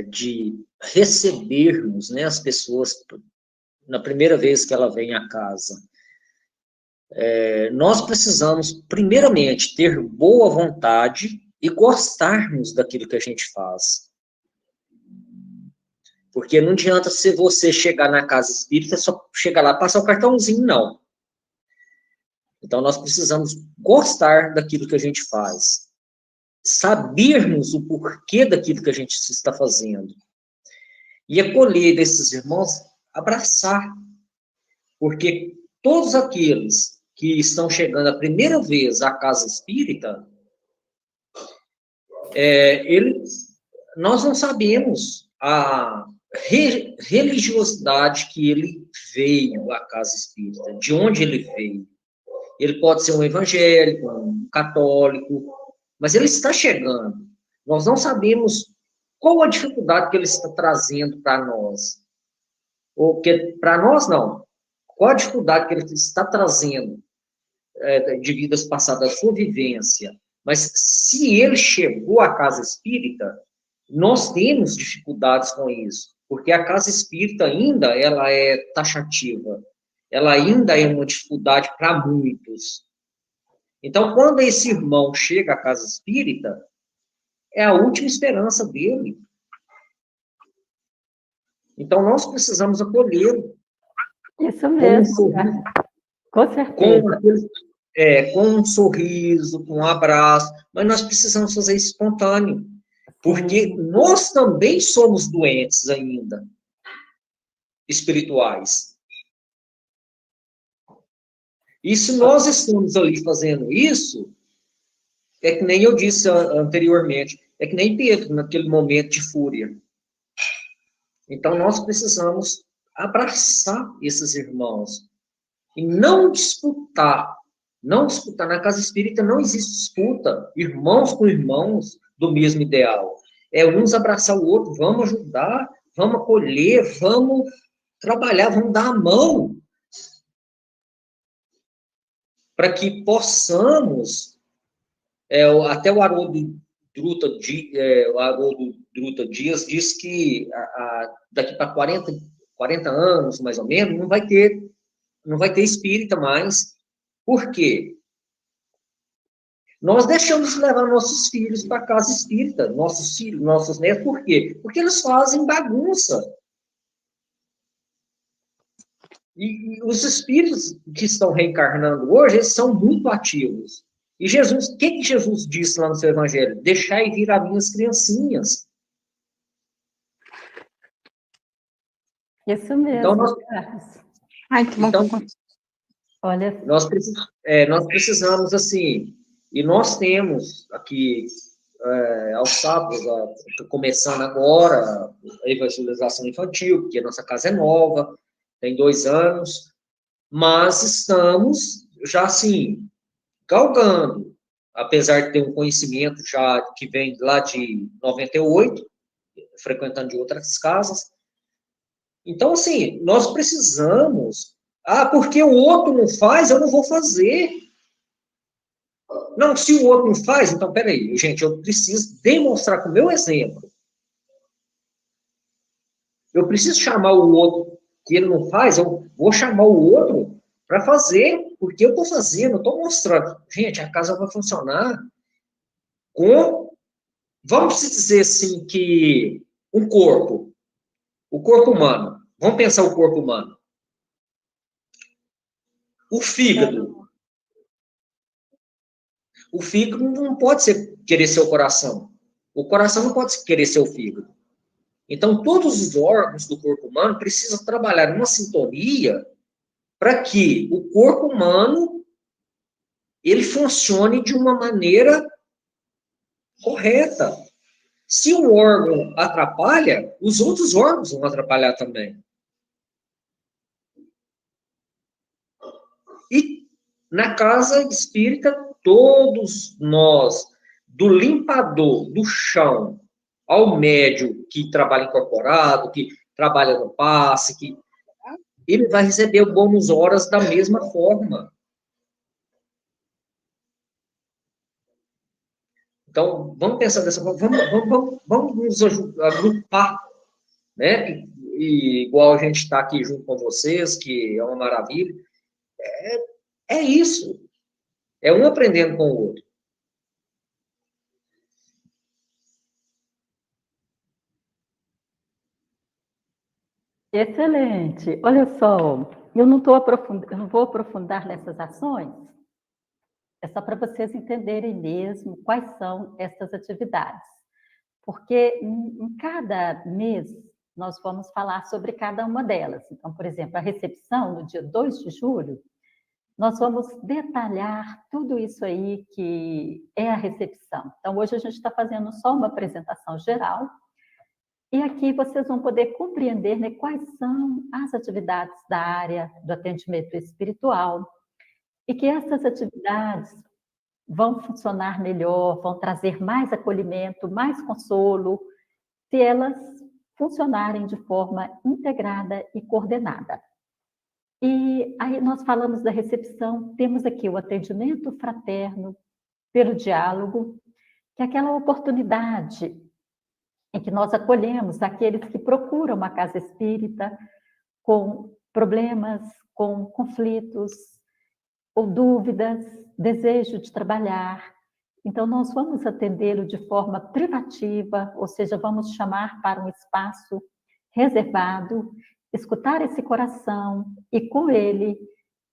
de recebermos, né, as pessoas na primeira vez que ela vem à casa, nós precisamos, primeiramente, ter boa vontade e gostarmos daquilo que a gente faz. Porque não adianta se você chegar na casa espírita, só chegar lá e passar o cartãozinho, não. Então, nós precisamos gostar daquilo que a gente faz. Sabermos o porquê daquilo que a gente está fazendo. E acolher desses irmãos, abraçar. Porque todos aqueles que estão chegando a primeira vez à casa espírita, Nós não sabemos a religiosidade que ele veio à casa espírita, de onde ele veio. Ele pode ser um evangélico, um católico, mas ele está chegando. Nós não sabemos qual a dificuldade que ele está trazendo para nós. Ou que para nós, não. Qual a dificuldade que ele está trazendo de vidas passadas, da sua vivência. Mas se ele chegou à casa espírita, nós temos dificuldades com isso, porque a casa espírita ainda ela é taxativa, ela ainda é uma dificuldade para muitos. Então, quando esse irmão chega à casa espírita, é a última esperança dele. Então, nós precisamos acolhê-lo.
Isso mesmo, com certeza.
Com um sorriso, com um abraço, mas nós precisamos fazer isso espontâneo, porque nós também somos doentes ainda, espirituais. E se nós estamos ali fazendo isso, é que nem eu disse anteriormente, é que nem Pedro, naquele momento de fúria. Então, nós precisamos abraçar esses irmãos e não disputar. Não disputar. Na casa espírita não existe disputa. Irmãos com irmãos do mesmo ideal. É uns abraçar o outro, vamos ajudar, vamos acolher, vamos trabalhar, vamos dar a mão. Para que possamos, até o Haroldo Druta Dias diz que daqui para 40 anos, mais ou menos, não vai ter espírita mais. Por quê? Nós deixamos de levar nossos filhos para a casa espírita, nossos filhos, nossos netos, por quê? Porque eles fazem bagunça. E os espíritos que estão reencarnando hoje, eles são muito ativos. E Jesus, o que Jesus disse lá no seu evangelho? Deixai vir as minhas criancinhas.
Isso mesmo.
Então,
olha,
nós precisamos, assim, e nós temos aqui, aos sábados, começando agora, a evangelização infantil, porque a nossa casa é nova, tem 2 anos, mas estamos já, assim, galgando, apesar de ter um conhecimento já que vem lá de 98, frequentando de outras casas. Então, assim, nós precisamos... porque o outro não faz, eu não vou fazer. Não, se o outro não faz, então, peraí, gente, eu preciso demonstrar com o meu exemplo. Eu preciso chamar o outro que ele não faz, eu vou chamar o outro para fazer, porque eu estou fazendo, eu estou mostrando. Gente, a casa vai funcionar com, vamos dizer assim, que o corpo humano, vamos pensar o corpo humano. O fígado não pode querer ser o coração. O coração não pode querer ser o fígado. Então, todos os órgãos do corpo humano precisam trabalhar numa sintonia para que o corpo humano ele funcione de uma maneira correta. Se um órgão atrapalha, os outros órgãos vão atrapalhar também. E na casa espírita, todos nós, do limpador do chão ao médium que trabalha incorporado, que trabalha no passe, ele vai receber o bônus horas da mesma forma. Então, vamos pensar dessa forma, vamos nos agrupar, né? E igual a gente está aqui junto com vocês, que é uma maravilha. É isso. É um aprendendo com o outro.
excelente. Olha só, eu não vou aprofundar nessas ações, é só para vocês entenderem mesmo quais são essas atividades. Porque em cada mês nós vamos falar sobre cada uma delas. Então, por exemplo, a recepção, no dia 2 de julho, nós vamos detalhar tudo isso aí que é a recepção. Então, hoje a gente está fazendo só uma apresentação geral, e aqui vocês vão poder compreender, né, quais são as atividades da área do atendimento espiritual, e que essas atividades vão funcionar melhor, vão trazer mais acolhimento, mais consolo, se elas funcionarem de forma integrada e coordenada. E aí nós falamos da recepção, temos aqui o atendimento fraterno pelo diálogo, que é aquela oportunidade em que nós acolhemos aqueles que procuram uma casa espírita com problemas, com conflitos ou dúvidas, desejo de trabalhar. Então, nós vamos atendê-lo de forma privativa, ou seja, vamos chamar para um espaço reservado, escutar esse coração e, com ele,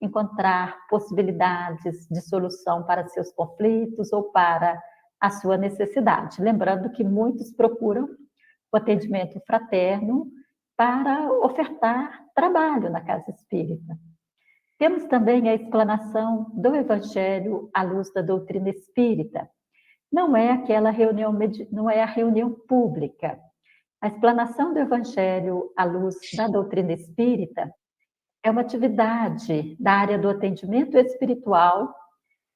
encontrar possibilidades de solução para seus conflitos ou para a sua necessidade. Lembrando que muitos procuram o atendimento fraterno para ofertar trabalho na casa espírita. Temos também a explanação do Evangelho à luz da doutrina espírita. Não é aquela reunião, não é a reunião pública. A explanação do Evangelho à luz da doutrina espírita é uma atividade da área do atendimento espiritual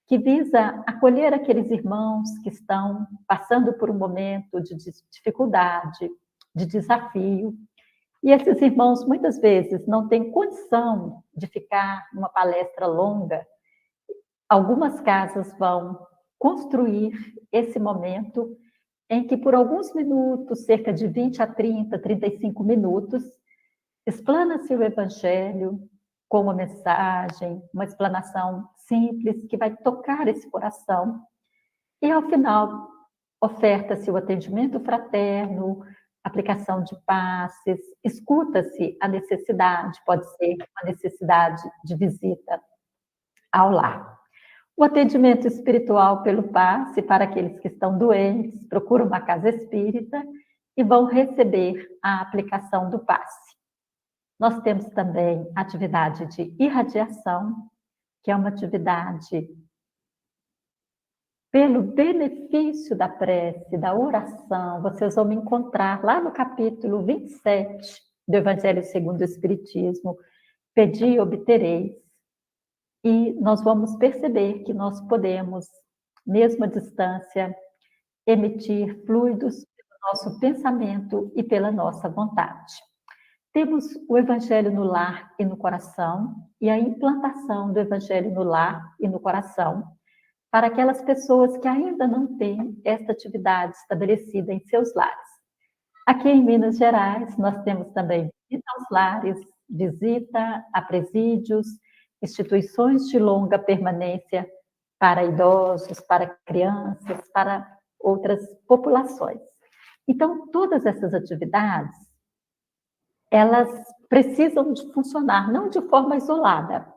que visa acolher aqueles irmãos que estão passando por um momento de dificuldade, de desafio. E esses irmãos, muitas vezes, não têm condição de ficar numa palestra longa. Algumas casas vão construir esse momento em que, por alguns minutos, cerca de 20 a 30, 35 minutos, explana-se o Evangelho com uma mensagem, uma explanação simples que vai tocar esse coração. E, ao final, oferta-se o atendimento fraterno, aplicação de passes, escuta-se a necessidade, pode ser uma necessidade de visita ao lar. O atendimento espiritual pelo passe para aqueles que estão doentes, procuram uma casa espírita e vão receber a aplicação do passe. Nós temos também a atividade de irradiação, que é uma atividade pelo benefício da prece, da oração. Vocês vão me encontrar lá no capítulo 27 do Evangelho segundo o Espiritismo, Pedi e obtereis. E nós vamos perceber que nós podemos, mesmo à distância, emitir fluidos pelo nosso pensamento e pela nossa vontade. Temos o Evangelho no lar e no coração, e a implantação do Evangelho no lar e no coração, para aquelas pessoas que ainda não têm esta atividade estabelecida em seus lares. Aqui em Minas Gerais, nós temos também visita aos lares, visita a presídios, instituições de longa permanência para idosos, para crianças, para outras populações. Então, todas essas atividades, elas precisam de funcionar, não de forma isolada,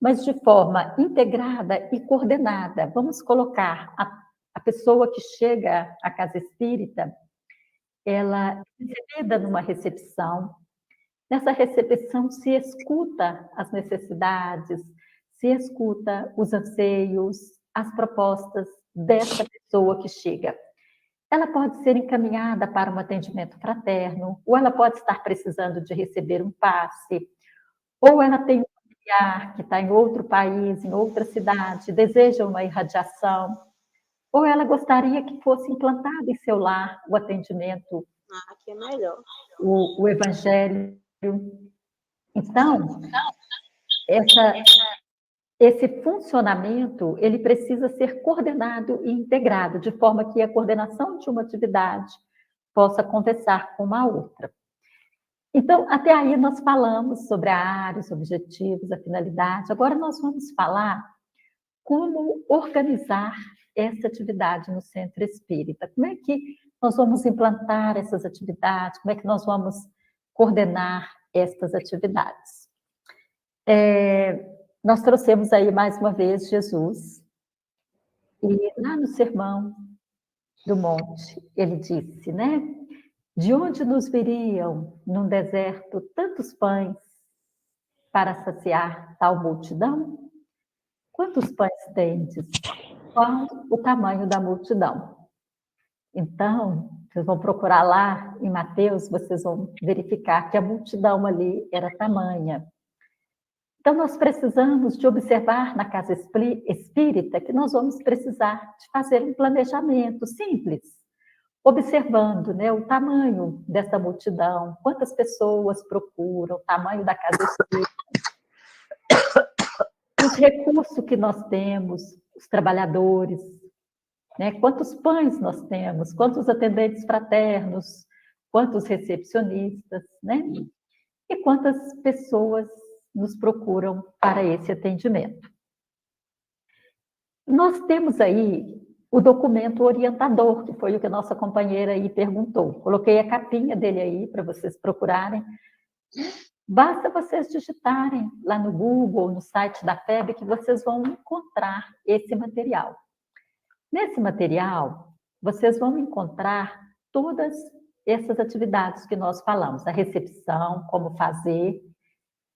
mas de forma integrada e coordenada. Vamos colocar a pessoa que chega à casa espírita, ela é recebida numa recepção. Nessa recepção se escuta as necessidades, se escuta os anseios, as propostas dessa pessoa que chega. Ela pode ser encaminhada para um atendimento fraterno, ou ela pode estar precisando de receber um passe, ou ela tem um familiar que está em outro país, em outra cidade, deseja uma irradiação, ou ela gostaria que fosse implantado em seu lar o atendimento,
aqui é melhor.
O Evangelho. Então, esse funcionamento, ele precisa ser coordenado e integrado, de forma que a coordenação de uma atividade possa conversar com a outra. Então, até aí nós falamos sobre a área, os objetivos, a finalidade. Agora nós vamos falar como organizar essa atividade no centro espírita. Como é que nós vamos implantar essas atividades? Como é que nós vamos coordenar estas atividades? Nós trouxemos aí mais uma vez Jesus, e lá no Sermão do Monte, ele disse, né? De onde nos viriam num deserto tantos pães para saciar tal multidão? quantos pães tendes? Qual o tamanho da multidão? Então, vocês vão procurar lá em Mateus, vocês vão verificar que a multidão ali era tamanha. Então, nós precisamos de observar na casa espírita que nós vamos precisar de fazer um planejamento simples, observando, né, o tamanho dessa multidão, quantas pessoas procuram, o tamanho da casa espírita, os recursos que nós temos, os trabalhadores, né, quantos pães nós temos, quantos atendentes fraternos, quantos recepcionistas, né, e quantas pessoas nos procuram para esse atendimento. Nós temos aí o documento orientador, que foi o que a nossa companheira aí perguntou. Coloquei a capinha dele aí para vocês procurarem. Basta vocês digitarem lá no Google, no site da FEB, que vocês vão encontrar esse material. Nesse material, vocês vão encontrar todas essas atividades que nós falamos, a recepção, como fazer,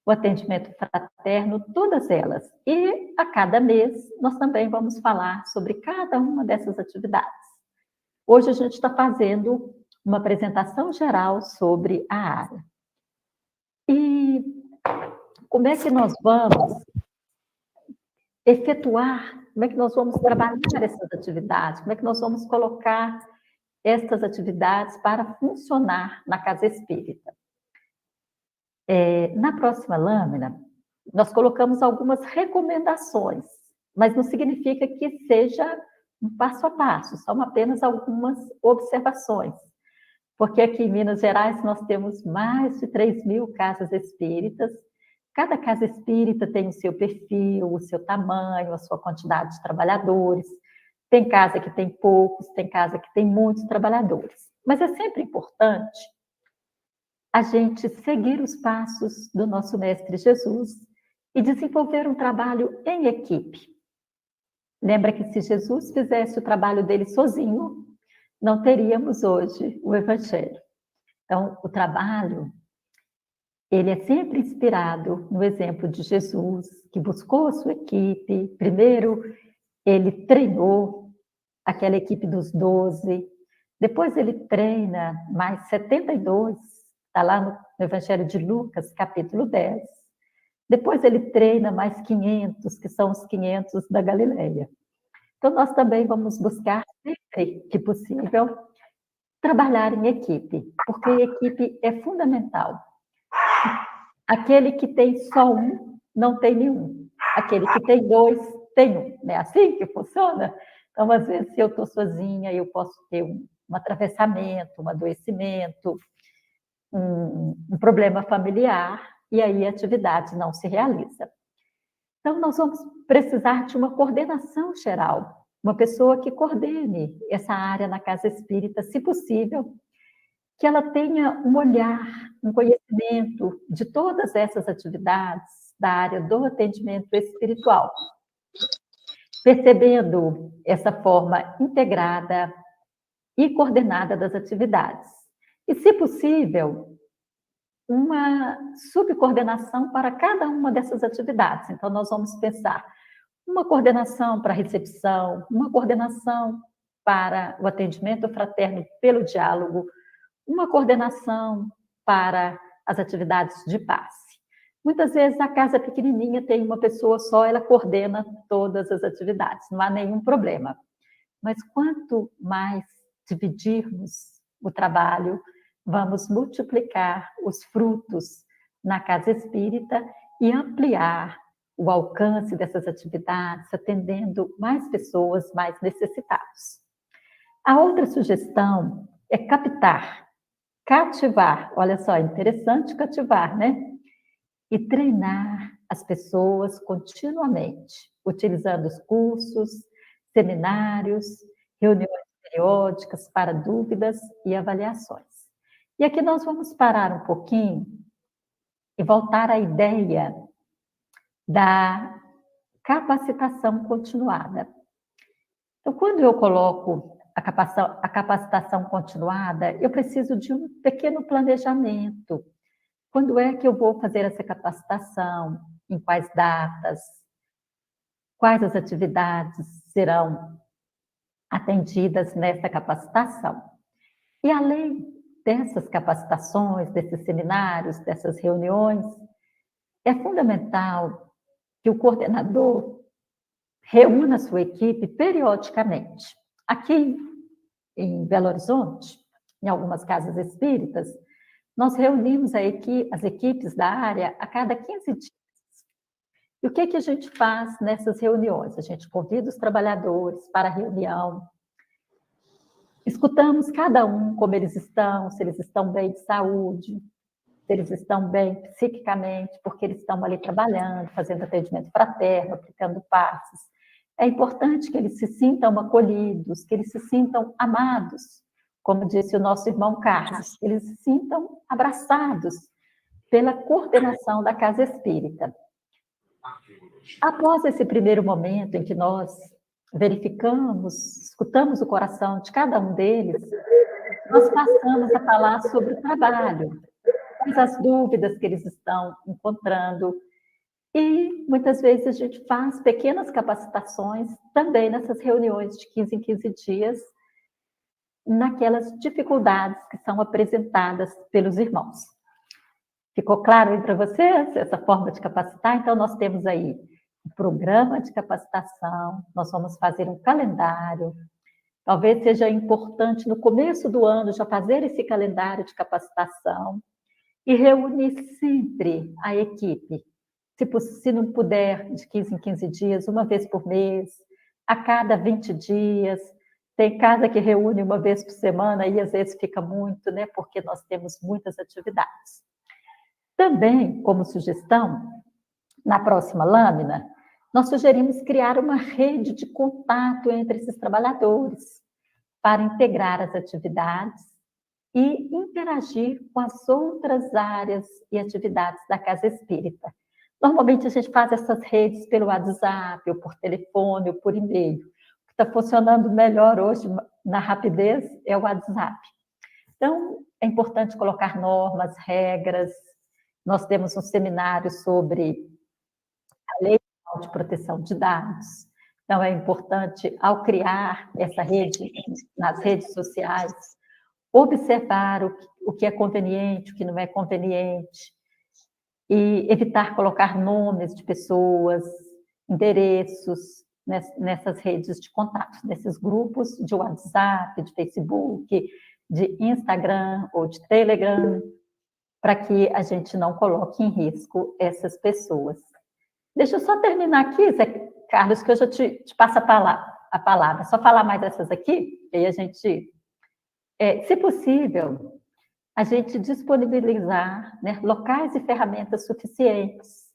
o atendimento fraterno, todas elas. E a cada mês, nós também vamos falar sobre cada uma dessas atividades. Hoje a gente está fazendo uma apresentação geral sobre a área. E como é que nós vamos efetuar, como é que nós vamos trabalhar essas atividades, como é que nós vamos colocar estas atividades para funcionar na casa espírita? Na próxima lâmina, nós colocamos algumas recomendações, mas não significa que seja um passo a passo, são apenas algumas observações. Porque aqui em Minas Gerais nós temos mais de 3.000 casas espíritas. Cada casa espírita tem o seu perfil, o seu tamanho, a sua quantidade de trabalhadores. Tem casa que tem poucos, tem casa que tem muitos trabalhadores. Mas é sempre importante a gente seguir os passos do nosso Mestre Jesus e desenvolver um trabalho em equipe. Lembra que se Jesus fizesse o trabalho dele sozinho, não teríamos hoje o Evangelho. Então, o trabalho, ele é sempre inspirado no exemplo de Jesus, que buscou a sua equipe. Primeiro, ele treinou aquela equipe dos 12, depois ele treina mais 72, está lá no Evangelho de Lucas, capítulo 10. Depois ele treina mais 500, que são os 500 da Galileia. Então, nós também vamos buscar, sempre que possível, trabalhar em equipe, porque a equipe é fundamental. Aquele que tem só um, não tem nenhum. Aquele que tem dois, tem um. Não é assim que funciona? Então, às vezes, se eu estou sozinha, eu posso ter um atravessamento, um adoecimento, um problema familiar, e aí a atividade não se realiza. Então, nós vamos precisar de uma coordenação geral, uma pessoa que coordene essa área na casa espírita, se possível, que ela tenha um olhar, um conhecimento de todas essas atividades da área do atendimento espiritual, percebendo essa forma integrada e coordenada das atividades. E, se possível, uma subcoordenação para cada uma dessas atividades. Então, nós vamos pensar uma coordenação para a recepção, uma coordenação para o atendimento fraterno pelo diálogo, uma coordenação para as atividades de passe. Muitas vezes a casa pequenininha tem uma pessoa só, ela coordena todas as atividades, não há nenhum problema. Mas quanto mais dividirmos o trabalho, vamos multiplicar os frutos na casa espírita e ampliar o alcance dessas atividades, atendendo mais pessoas, mais necessitados. A outra sugestão é cativar, olha só, interessante cativar, né? E treinar as pessoas continuamente, utilizando os cursos, seminários, reuniões periódicas para dúvidas e avaliações. E aqui nós vamos parar um pouquinho e voltar à ideia da capacitação continuada. Então, quando eu coloco a capacitação continuada, eu preciso de um pequeno planejamento. Quando é que eu vou fazer essa capacitação? Em quais datas? quais as atividades serão atendidas nessa capacitação. E além dessas capacitações, desses seminários, dessas reuniões, é fundamental que o coordenador reúna a sua equipe periodicamente. Aqui em Belo Horizonte, em algumas casas espíritas, nós reunimos as equipes da área a cada 15 dias. E o que a gente faz nessas reuniões? A gente convida os trabalhadores para a reunião, escutamos cada um como eles estão, se eles estão bem de saúde, se eles estão bem psiquicamente, porque eles estão ali trabalhando, fazendo atendimento fraterno, aplicando passes. É importante que eles se sintam acolhidos, que eles se sintam amados, como disse o nosso irmão Carlos, que eles se sintam abraçados pela coordenação da Casa Espírita. Após esse primeiro momento em que nós verificamos, escutamos o coração de cada um deles, nós passamos a falar sobre o trabalho, quais as dúvidas que eles estão encontrando, e muitas vezes a gente faz pequenas capacitações também nessas reuniões de 15 em 15 dias, naquelas dificuldades que são apresentadas pelos irmãos. Ficou claro para vocês essa forma de capacitar? Então, nós temos aí um programa de capacitação, nós vamos fazer um calendário. Talvez seja importante, no começo do ano, já fazer esse calendário de capacitação e reunir sempre a equipe. Se não puder, de 15 em 15 dias, uma vez por mês, a cada 20 dias. Tem casa que reúne uma vez por semana e às vezes fica muito, né? Porque nós temos muitas atividades. Também, como sugestão, na próxima lâmina, nós sugerimos criar uma rede de contato entre esses trabalhadores para integrar as atividades e interagir com as outras áreas e atividades da Casa Espírita. Normalmente a gente faz essas redes pelo WhatsApp, ou por telefone, ou por e-mail. O que está funcionando melhor hoje, na rapidez, é o WhatsApp. Então, é importante colocar normas, regras. Nós temos um seminário sobre a Lei de Proteção de Dados. Então, é importante, ao criar essa rede nas redes sociais, observar o que é conveniente, o que não é conveniente, e evitar colocar nomes de pessoas, endereços nessas redes de contato, nesses grupos de WhatsApp, de Facebook, de Instagram ou de Telegram, para que a gente não coloque em risco essas pessoas. Deixa eu só terminar aqui, Zé Carlos, que eu já te passo a palavra. Só falar mais dessas aqui, e aí a gente, se possível, a gente disponibilizar, né, locais e ferramentas suficientes.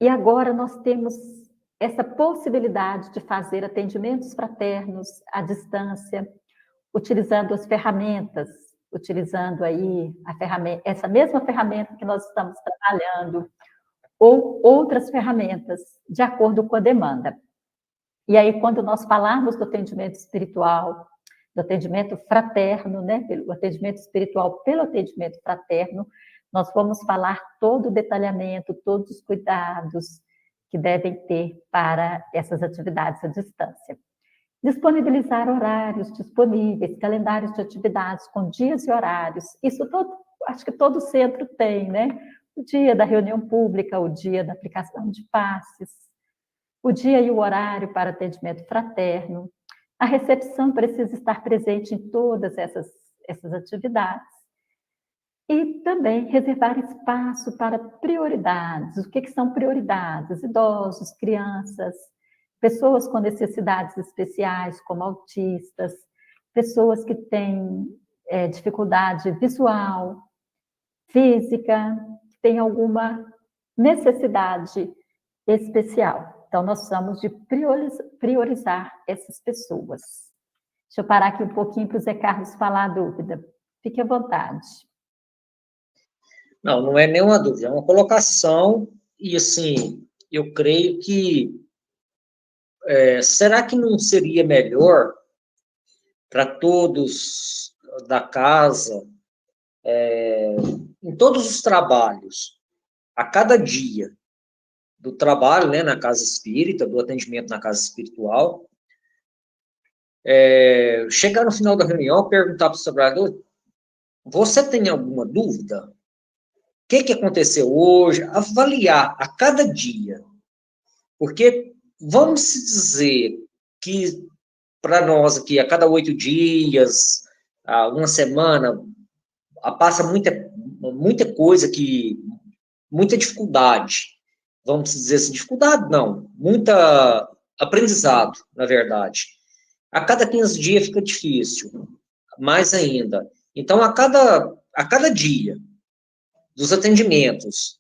E agora nós temos essa possibilidade de fazer atendimentos fraternos à distância, utilizando as ferramentas, utilizando aí essa mesma ferramenta que nós estamos trabalhando, ou outras ferramentas, de acordo com a demanda. E aí, quando nós falarmos do atendimento espiritual, do atendimento fraterno, né, o atendimento espiritual pelo atendimento fraterno, nós vamos falar todo o detalhamento, todos os cuidados que devem ter para essas atividades à distância. Disponibilizar horários disponíveis, calendários de atividades com dias e horários, isso acho que todo centro tem, né? O dia da reunião pública, o dia da aplicação de passes, o dia e o horário para atendimento fraterno. A recepção precisa estar presente em todas essas atividades. E também reservar espaço para prioridades. O que são prioridades? Idosos, crianças, pessoas com necessidades especiais, como autistas, pessoas que têm dificuldade visual, física, que têm alguma necessidade especial. Então, nós precisamos de priorizar essas pessoas. Deixa eu parar aqui um pouquinho para o Zé Carlos falar a dúvida. Fique à vontade.
Não é nenhuma dúvida, é uma colocação, e assim, eu creio que será que não seria melhor para todos da casa, em todos os trabalhos, a cada dia, do trabalho, né, na casa espírita, do atendimento na casa espiritual. Chegar no final da reunião, perguntar para o trabalhador: você tem alguma dúvida? O que aconteceu hoje? Avaliar a cada dia. Porque vamos dizer que para nós aqui, a cada 8 dias, uma semana, passa muita coisa muita dificuldade. Vamos dizer assim, dificuldade não, muita aprendizado, na verdade. A cada 15 dias fica difícil, mais ainda. Então, a cada dia dos atendimentos,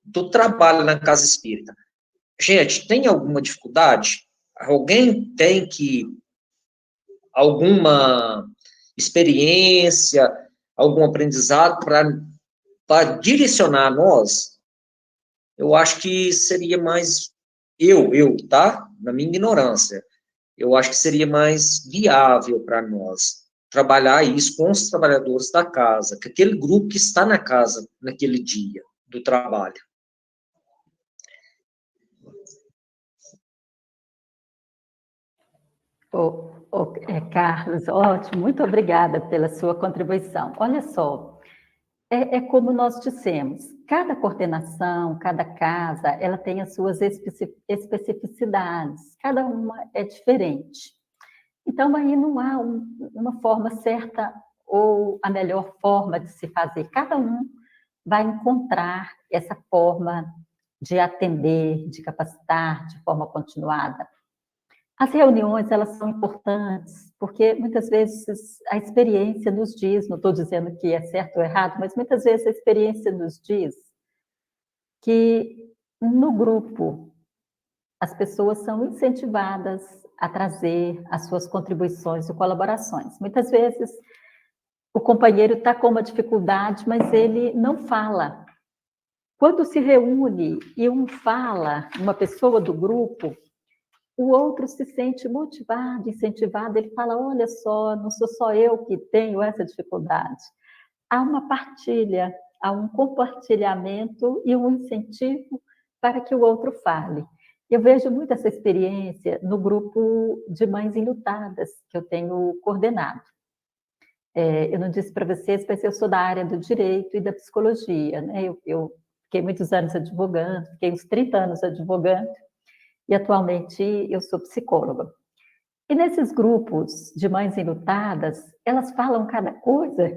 do trabalho na casa espírita, gente, tem alguma dificuldade? Alguém tem alguma experiência, algum aprendizado para direcionar nós? Eu acho que seria mais tá? Na minha ignorância, eu acho que seria mais viável para nós trabalhar isso com os trabalhadores da casa, com aquele grupo que está na casa naquele dia do trabalho.
Carlos, ótimo, muito obrigada pela sua contribuição. Olha só, como nós dissemos, cada coordenação, cada casa, ela tem as suas especificidades, cada uma é diferente. Então, aí não há uma forma certa ou a melhor forma de se fazer. Cada um vai encontrar essa forma de atender, de capacitar de forma continuada. As reuniões, elas são importantes, porque muitas vezes a experiência nos diz, não estou dizendo que é certo ou errado, mas muitas vezes a experiência nos diz que no grupo as pessoas são incentivadas a trazer as suas contribuições e colaborações. Muitas vezes o companheiro está com uma dificuldade, mas ele não fala. Quando se reúne e um fala, uma pessoa do grupo, o outro se sente motivado, incentivado, ele fala: olha só, não sou só eu que tenho essa dificuldade. Há uma partilha, há um compartilhamento e um incentivo para que o outro fale. Eu vejo muito essa experiência no grupo de mães enlutadas que eu tenho coordenado. Eu não disse para vocês, mas eu sou da área do direito e da psicologia, né? Eu fiquei muitos anos advogando, fiquei uns 30 anos advogando, e atualmente eu sou psicóloga. E nesses grupos de mães enlutadas, elas falam cada coisa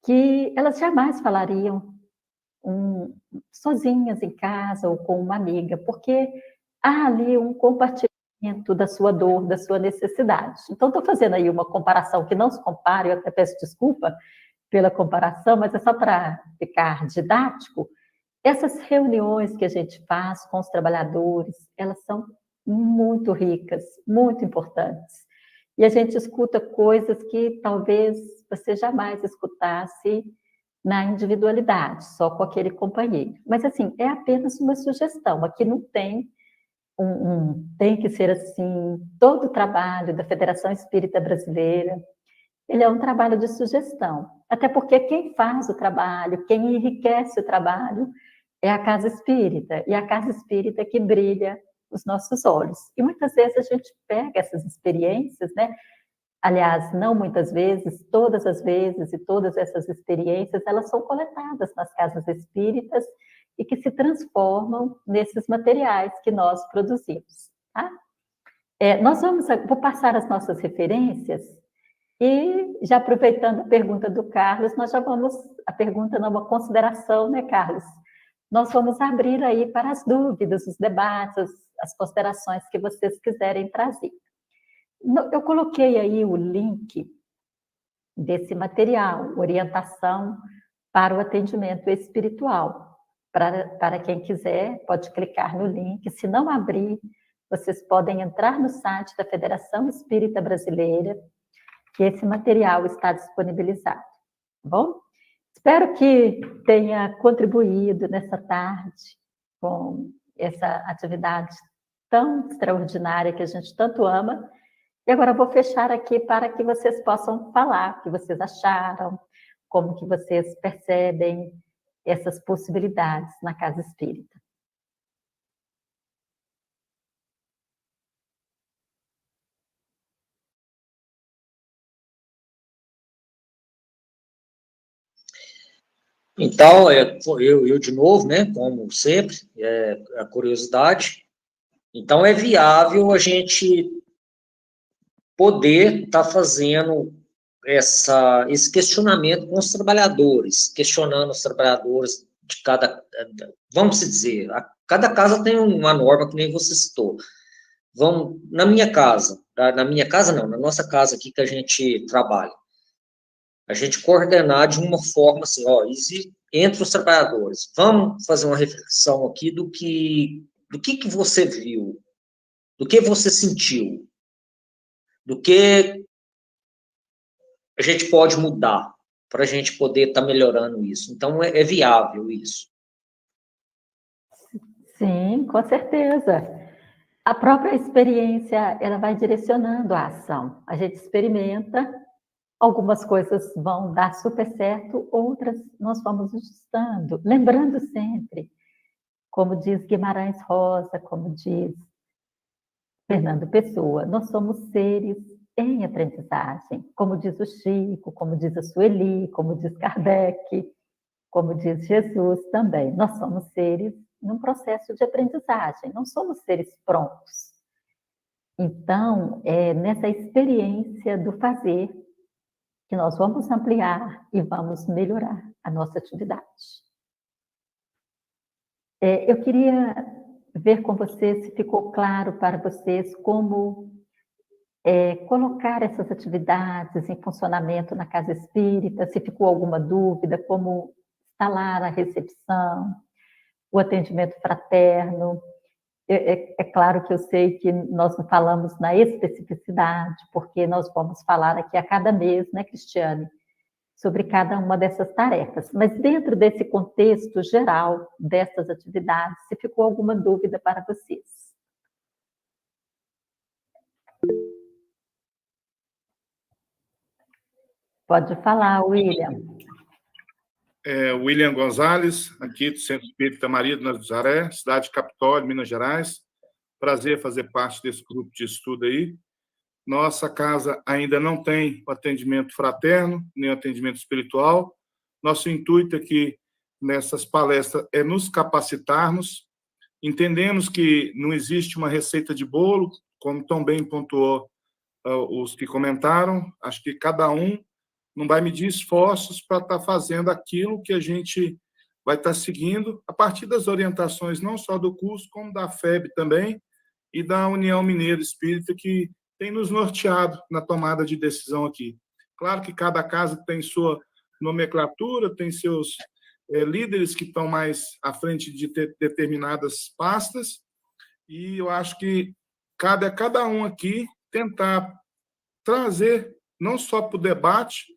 que elas jamais falariam sozinhas em casa ou com uma amiga, porque há ali um compartilhamento da sua dor, da sua necessidade. Então, estou fazendo aí uma comparação que não se compara, eu até peço desculpa pela comparação, mas é só para ficar didático. Essas reuniões que a gente faz com os trabalhadores, elas são muito ricas, muito importantes. E a gente escuta coisas que talvez você jamais escutasse na individualidade, só com aquele companheiro. Mas, assim, é apenas uma sugestão. Aqui não tem tem que ser assim. Todo o trabalho da Federação Espírita Brasileira, ele é um trabalho de sugestão. Até porque quem faz o trabalho, quem enriquece o trabalho, é a casa espírita, e a casa espírita que brilha os nossos olhos. E muitas vezes a gente pega essas experiências, né? Aliás, não muitas vezes, todas as vezes, e todas essas experiências, elas são coletadas nas casas espíritas e que se transformam nesses materiais que nós produzimos. Tá? Vou passar as nossas referências e, já aproveitando a pergunta do Carlos, a pergunta não, uma consideração, né, Carlos? Nós vamos abrir aí para as dúvidas, os debates, as considerações que vocês quiserem trazer. Eu coloquei aí o link desse material, Orientação para o Atendimento Espiritual. Para quem quiser, pode clicar no link. Se não abrir, vocês podem entrar no site da Federação Espírita Brasileira, que esse material está disponibilizado. Tá bom? Espero que tenha contribuído nessa tarde com essa atividade tão extraordinária que a gente tanto ama. E agora eu vou fechar aqui para que vocês possam falar o que vocês acharam, como que vocês percebem essas possibilidades na casa espírita.
Então, eu de novo, né, como sempre, a curiosidade. Então, é viável a gente poder estar fazendo esse questionamento com os trabalhadores, questionando os trabalhadores de cada, vamos dizer, cada casa tem uma norma que nem você citou. Na minha casa não, na nossa casa aqui que a gente trabalha, a gente coordenar de uma forma assim, ó, entre os trabalhadores, vamos fazer uma reflexão aqui do que você viu, do que você sentiu, do que a gente pode mudar para a gente poder estar melhorando isso. Então, é viável isso.
Sim, com certeza. A própria experiência, ela vai direcionando a ação. A gente experimenta, algumas coisas vão dar super certo, outras nós vamos ajustando. Lembrando sempre, como diz Guimarães Rosa, como diz Fernando Pessoa, nós somos seres em aprendizagem, como diz o Chico, como diz a Sueli, como diz Kardec, como diz Jesus também. Nós somos seres num processo de aprendizagem, não somos seres prontos. Então, é nessa experiência do fazer que nós vamos ampliar e vamos melhorar a nossa atividade. Eu queria ver com vocês se ficou claro para vocês como colocar essas atividades em funcionamento na casa espírita, se ficou alguma dúvida, como instalar a recepção, o atendimento fraterno. É claro que eu sei que nós não falamos na especificidade, porque nós vamos falar aqui a cada mês, né, Cristiane, sobre cada uma dessas tarefas. Mas dentro desse contexto geral dessas atividades, se ficou alguma dúvida para vocês? Pode falar, William.
William Gonzalez, aqui do Centro Espírita Maria de Nazaré, cidade de Capitólio, Minas Gerais. Prazer fazer parte desse grupo de estudo aí. Nossa casa ainda não tem o atendimento fraterno, nem o atendimento espiritual. Nosso intuito aqui nessas palestras é nos capacitarmos. Entendemos que não existe uma receita de bolo, como tão bem pontuou os que comentaram. Acho que cada um não vai medir esforços para estar fazendo aquilo que a gente vai estar seguindo a partir das orientações não só do curso, como da FEB também e da União Mineira Espírita, que tem nos norteado na tomada de decisão aqui. Claro que cada casa tem sua nomenclatura, tem seus líderes que estão mais à frente de determinadas pastas, e eu acho que cabe a cada um aqui tentar trazer, não só para o debate,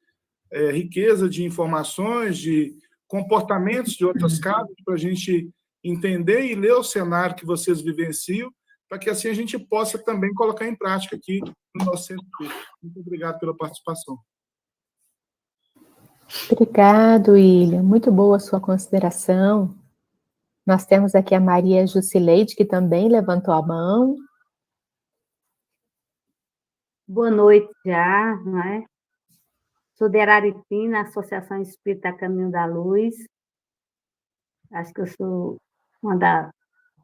riqueza de informações, de comportamentos de outras casas, para a gente entender e ler o cenário que vocês vivenciam, para que assim a gente possa também colocar em prática aqui no nosso centro. Muito obrigado pela participação.
Obrigado, William. Muito boa a sua consideração. Nós temos aqui a Maria Jusileide, que também levantou a mão.
Boa noite já, não é? Sou de Araritina, Associação Espírita Caminho da Luz. Acho que eu sou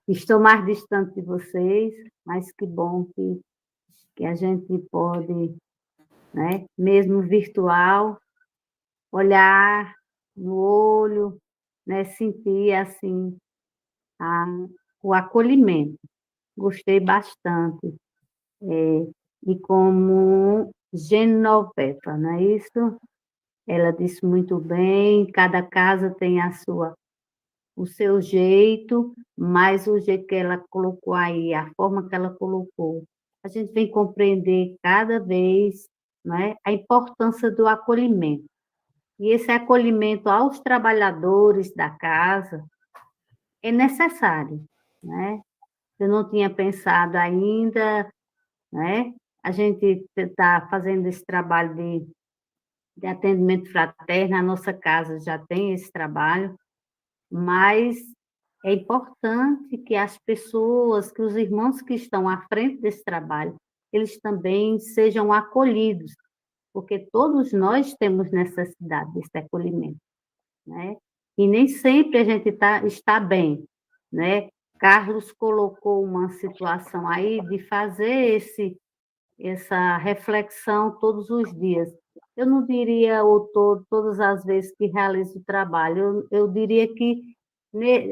estou mais distante de vocês, mas que bom que a gente pode, né, mesmo virtual, olhar no olho, né, sentir assim o acolhimento. Gostei bastante. E como Genoveva, não é isso? Ela disse muito bem, cada casa tem o seu jeito, mas o jeito que ela colocou aí, a forma que ela colocou, a gente vem compreender cada vez, né, a importância do acolhimento. E esse acolhimento aos trabalhadores da casa é necessário, né? Eu não tinha pensado ainda, né? A gente está fazendo esse trabalho de atendimento fraterno, a nossa casa já tem esse trabalho, mas é importante que as pessoas, que os irmãos que estão à frente desse trabalho, eles também sejam acolhidos, porque todos nós temos necessidade desse acolhimento, né? e nem sempre a gente está bem, né? Carlos colocou uma situação aí de fazer essa reflexão todos os dias. Eu não diria todas as vezes que realizo o trabalho, eu diria que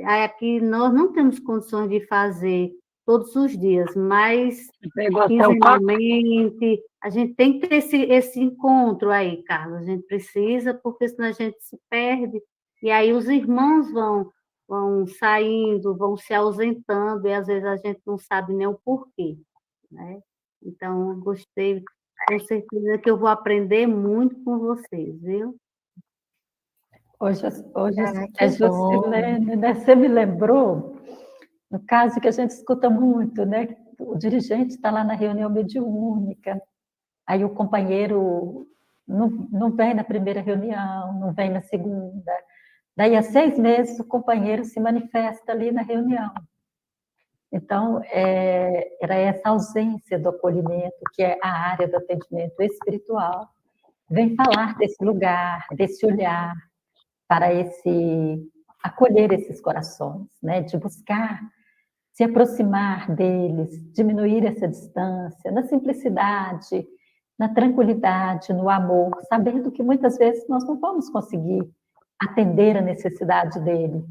aqui nós não temos condições de fazer todos os dias, mas quinzenalmente a gente tem que ter esse encontro aí, Carlos, a gente precisa, porque senão a gente se perde, e aí os irmãos vão saindo, vão se ausentando, e às vezes a gente não sabe nem o porquê, né? Então, eu gostei, com certeza que eu vou aprender muito com vocês, viu?
Hoje
que
é
bom.
Jusilene, né? Você me lembrou, no caso que a gente escuta muito, né? O dirigente está lá na reunião mediúnica, aí o companheiro não vem na primeira reunião, não vem na segunda. Daí, há 6 meses, o companheiro se manifesta ali na reunião. Então, era essa ausência do acolhimento, que é a área do atendimento espiritual, vem falar desse lugar, desse olhar, para acolher esses corações, né? De buscar se aproximar deles, diminuir essa distância, na simplicidade, na tranquilidade, no amor, sabendo que muitas vezes nós não vamos conseguir atender a necessidade dele,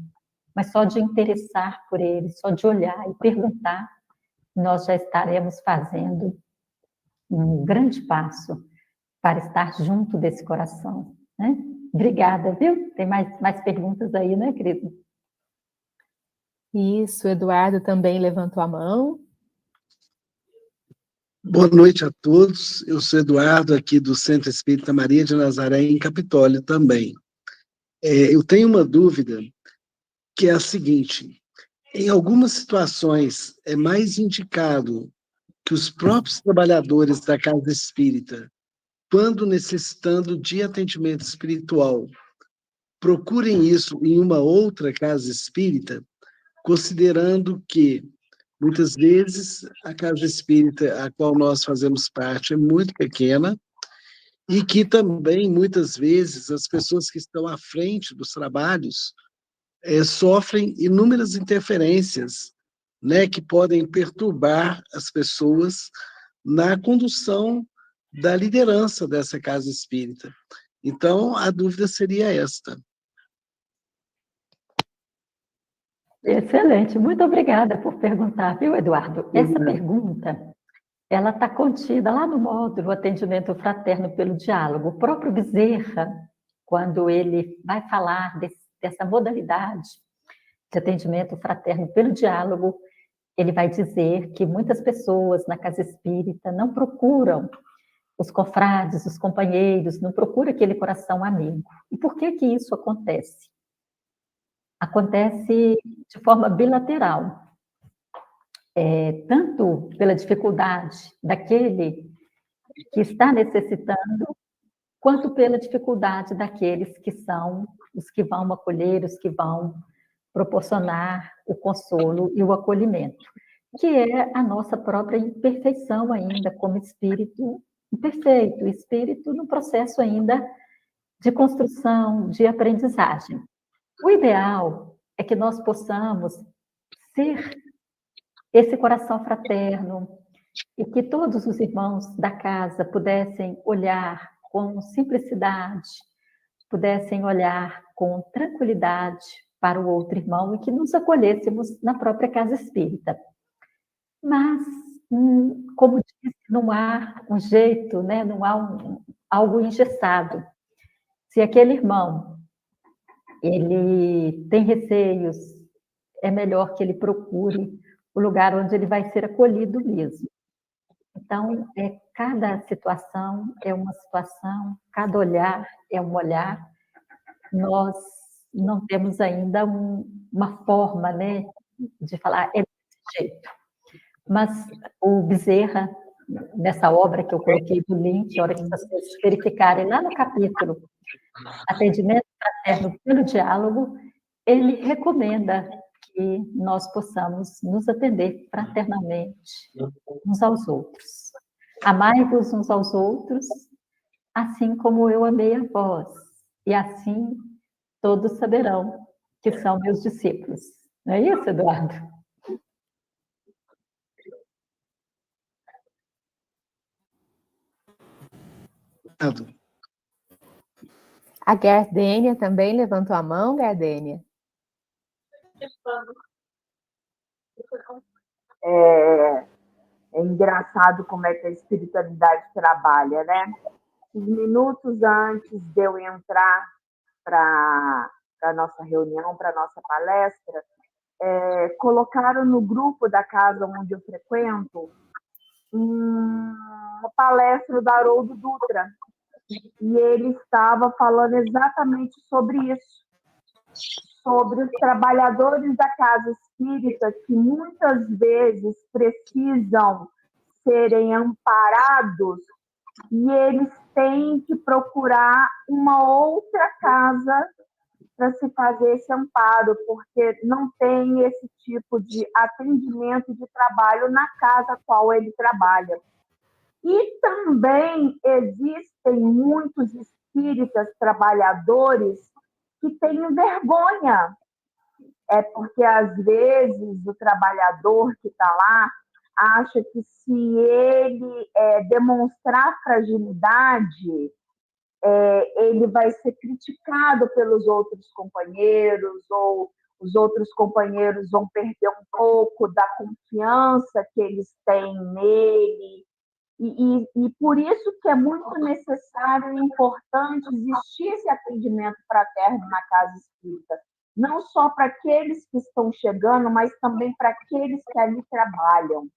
mas só de interessar por ele, só de olhar e perguntar, nós já estaremos fazendo um grande passo para estar junto desse coração, né? Obrigada, viu? Tem mais perguntas aí, né, querido?
Isso, o Eduardo também levantou a mão.
Boa noite a todos. Eu sou Eduardo, aqui do Centro Espírita Maria de Nazaré, em Capitólio também. Eu tenho uma dúvida, que é a seguinte: em algumas situações, é mais indicado que os próprios trabalhadores da casa espírita, quando necessitando de atendimento espiritual, procurem isso em uma outra casa espírita, considerando que, muitas vezes, a casa espírita a qual nós fazemos parte é muito pequena e que também, muitas vezes, as pessoas que estão à frente dos trabalhos sofrem inúmeras interferências, né, que podem perturbar as pessoas na condução da liderança dessa casa espírita. Então, a dúvida seria esta.
Excelente, muito obrigada por perguntar, viu, Eduardo? Essa pergunta, ela está contida lá no módulo Atendimento Fraterno pelo Diálogo. O próprio Bezerra, quando ele vai falar dessa modalidade de atendimento fraterno pelo diálogo, ele vai dizer que muitas pessoas na casa espírita não procuram os confrades, os companheiros, não procuram aquele coração amigo. E por que que isso acontece? Acontece de forma bilateral. Tanto pela dificuldade daquele que está necessitando, quanto pela dificuldade daqueles que são os que vão acolher, os que vão proporcionar o consolo e o acolhimento, que é a nossa própria imperfeição ainda como espírito imperfeito, espírito no processo ainda de construção, de aprendizagem. O ideal é que nós possamos ser esse coração fraterno e que todos os irmãos da casa pudessem olhar com simplicidade, pudessem olhar com tranquilidade para o outro irmão e que nos acolhêssemos na própria casa espírita. Mas, como disse, não há um jeito, né? Não há algo engessado. Se aquele irmão ele tem receios, é melhor que ele procure o lugar onde ele vai ser acolhido mesmo. Então, cada situação é uma situação, cada olhar é um olhar. Nós não temos ainda uma forma, né, de falar é desse jeito. Mas o Bezerra, nessa obra que eu coloquei do link, a hora que vocês verificarem lá no capítulo Atendimento Fraterno pelo Diálogo, ele recomenda que nós possamos nos atender fraternalmente uns aos outros. Amai-vos uns aos outros, assim como eu amei a vós, e assim todos saberão que são meus discípulos. Não é isso, Eduardo?
A Gardênia também levantou a mão, Gardênia?
É engraçado como é que a espiritualidade trabalha, né? Uns minutos antes de eu entrar para a nossa reunião, para a nossa palestra, colocaram no grupo da casa onde eu frequento uma palestra do Haroldo Dutra. E ele estava falando exatamente sobre isso, sobre os trabalhadores da casa espírita que muitas vezes precisam serem amparados e eles têm que procurar uma outra casa para se fazer esse amparo, porque não tem esse tipo de atendimento de trabalho na casa a qual ele trabalha. E também existem muitos espíritas trabalhadores que têm vergonha. É porque, às vezes, o trabalhador que está lá acha que se ele demonstrar fragilidade, ele vai ser criticado pelos outros companheiros, ou os outros companheiros vão perder um pouco da confiança que eles têm nele. E por isso que é muito necessário e importante existir esse atendimento fraterno na casa espírita, não só para aqueles que estão chegando, mas também para aqueles que ali trabalham.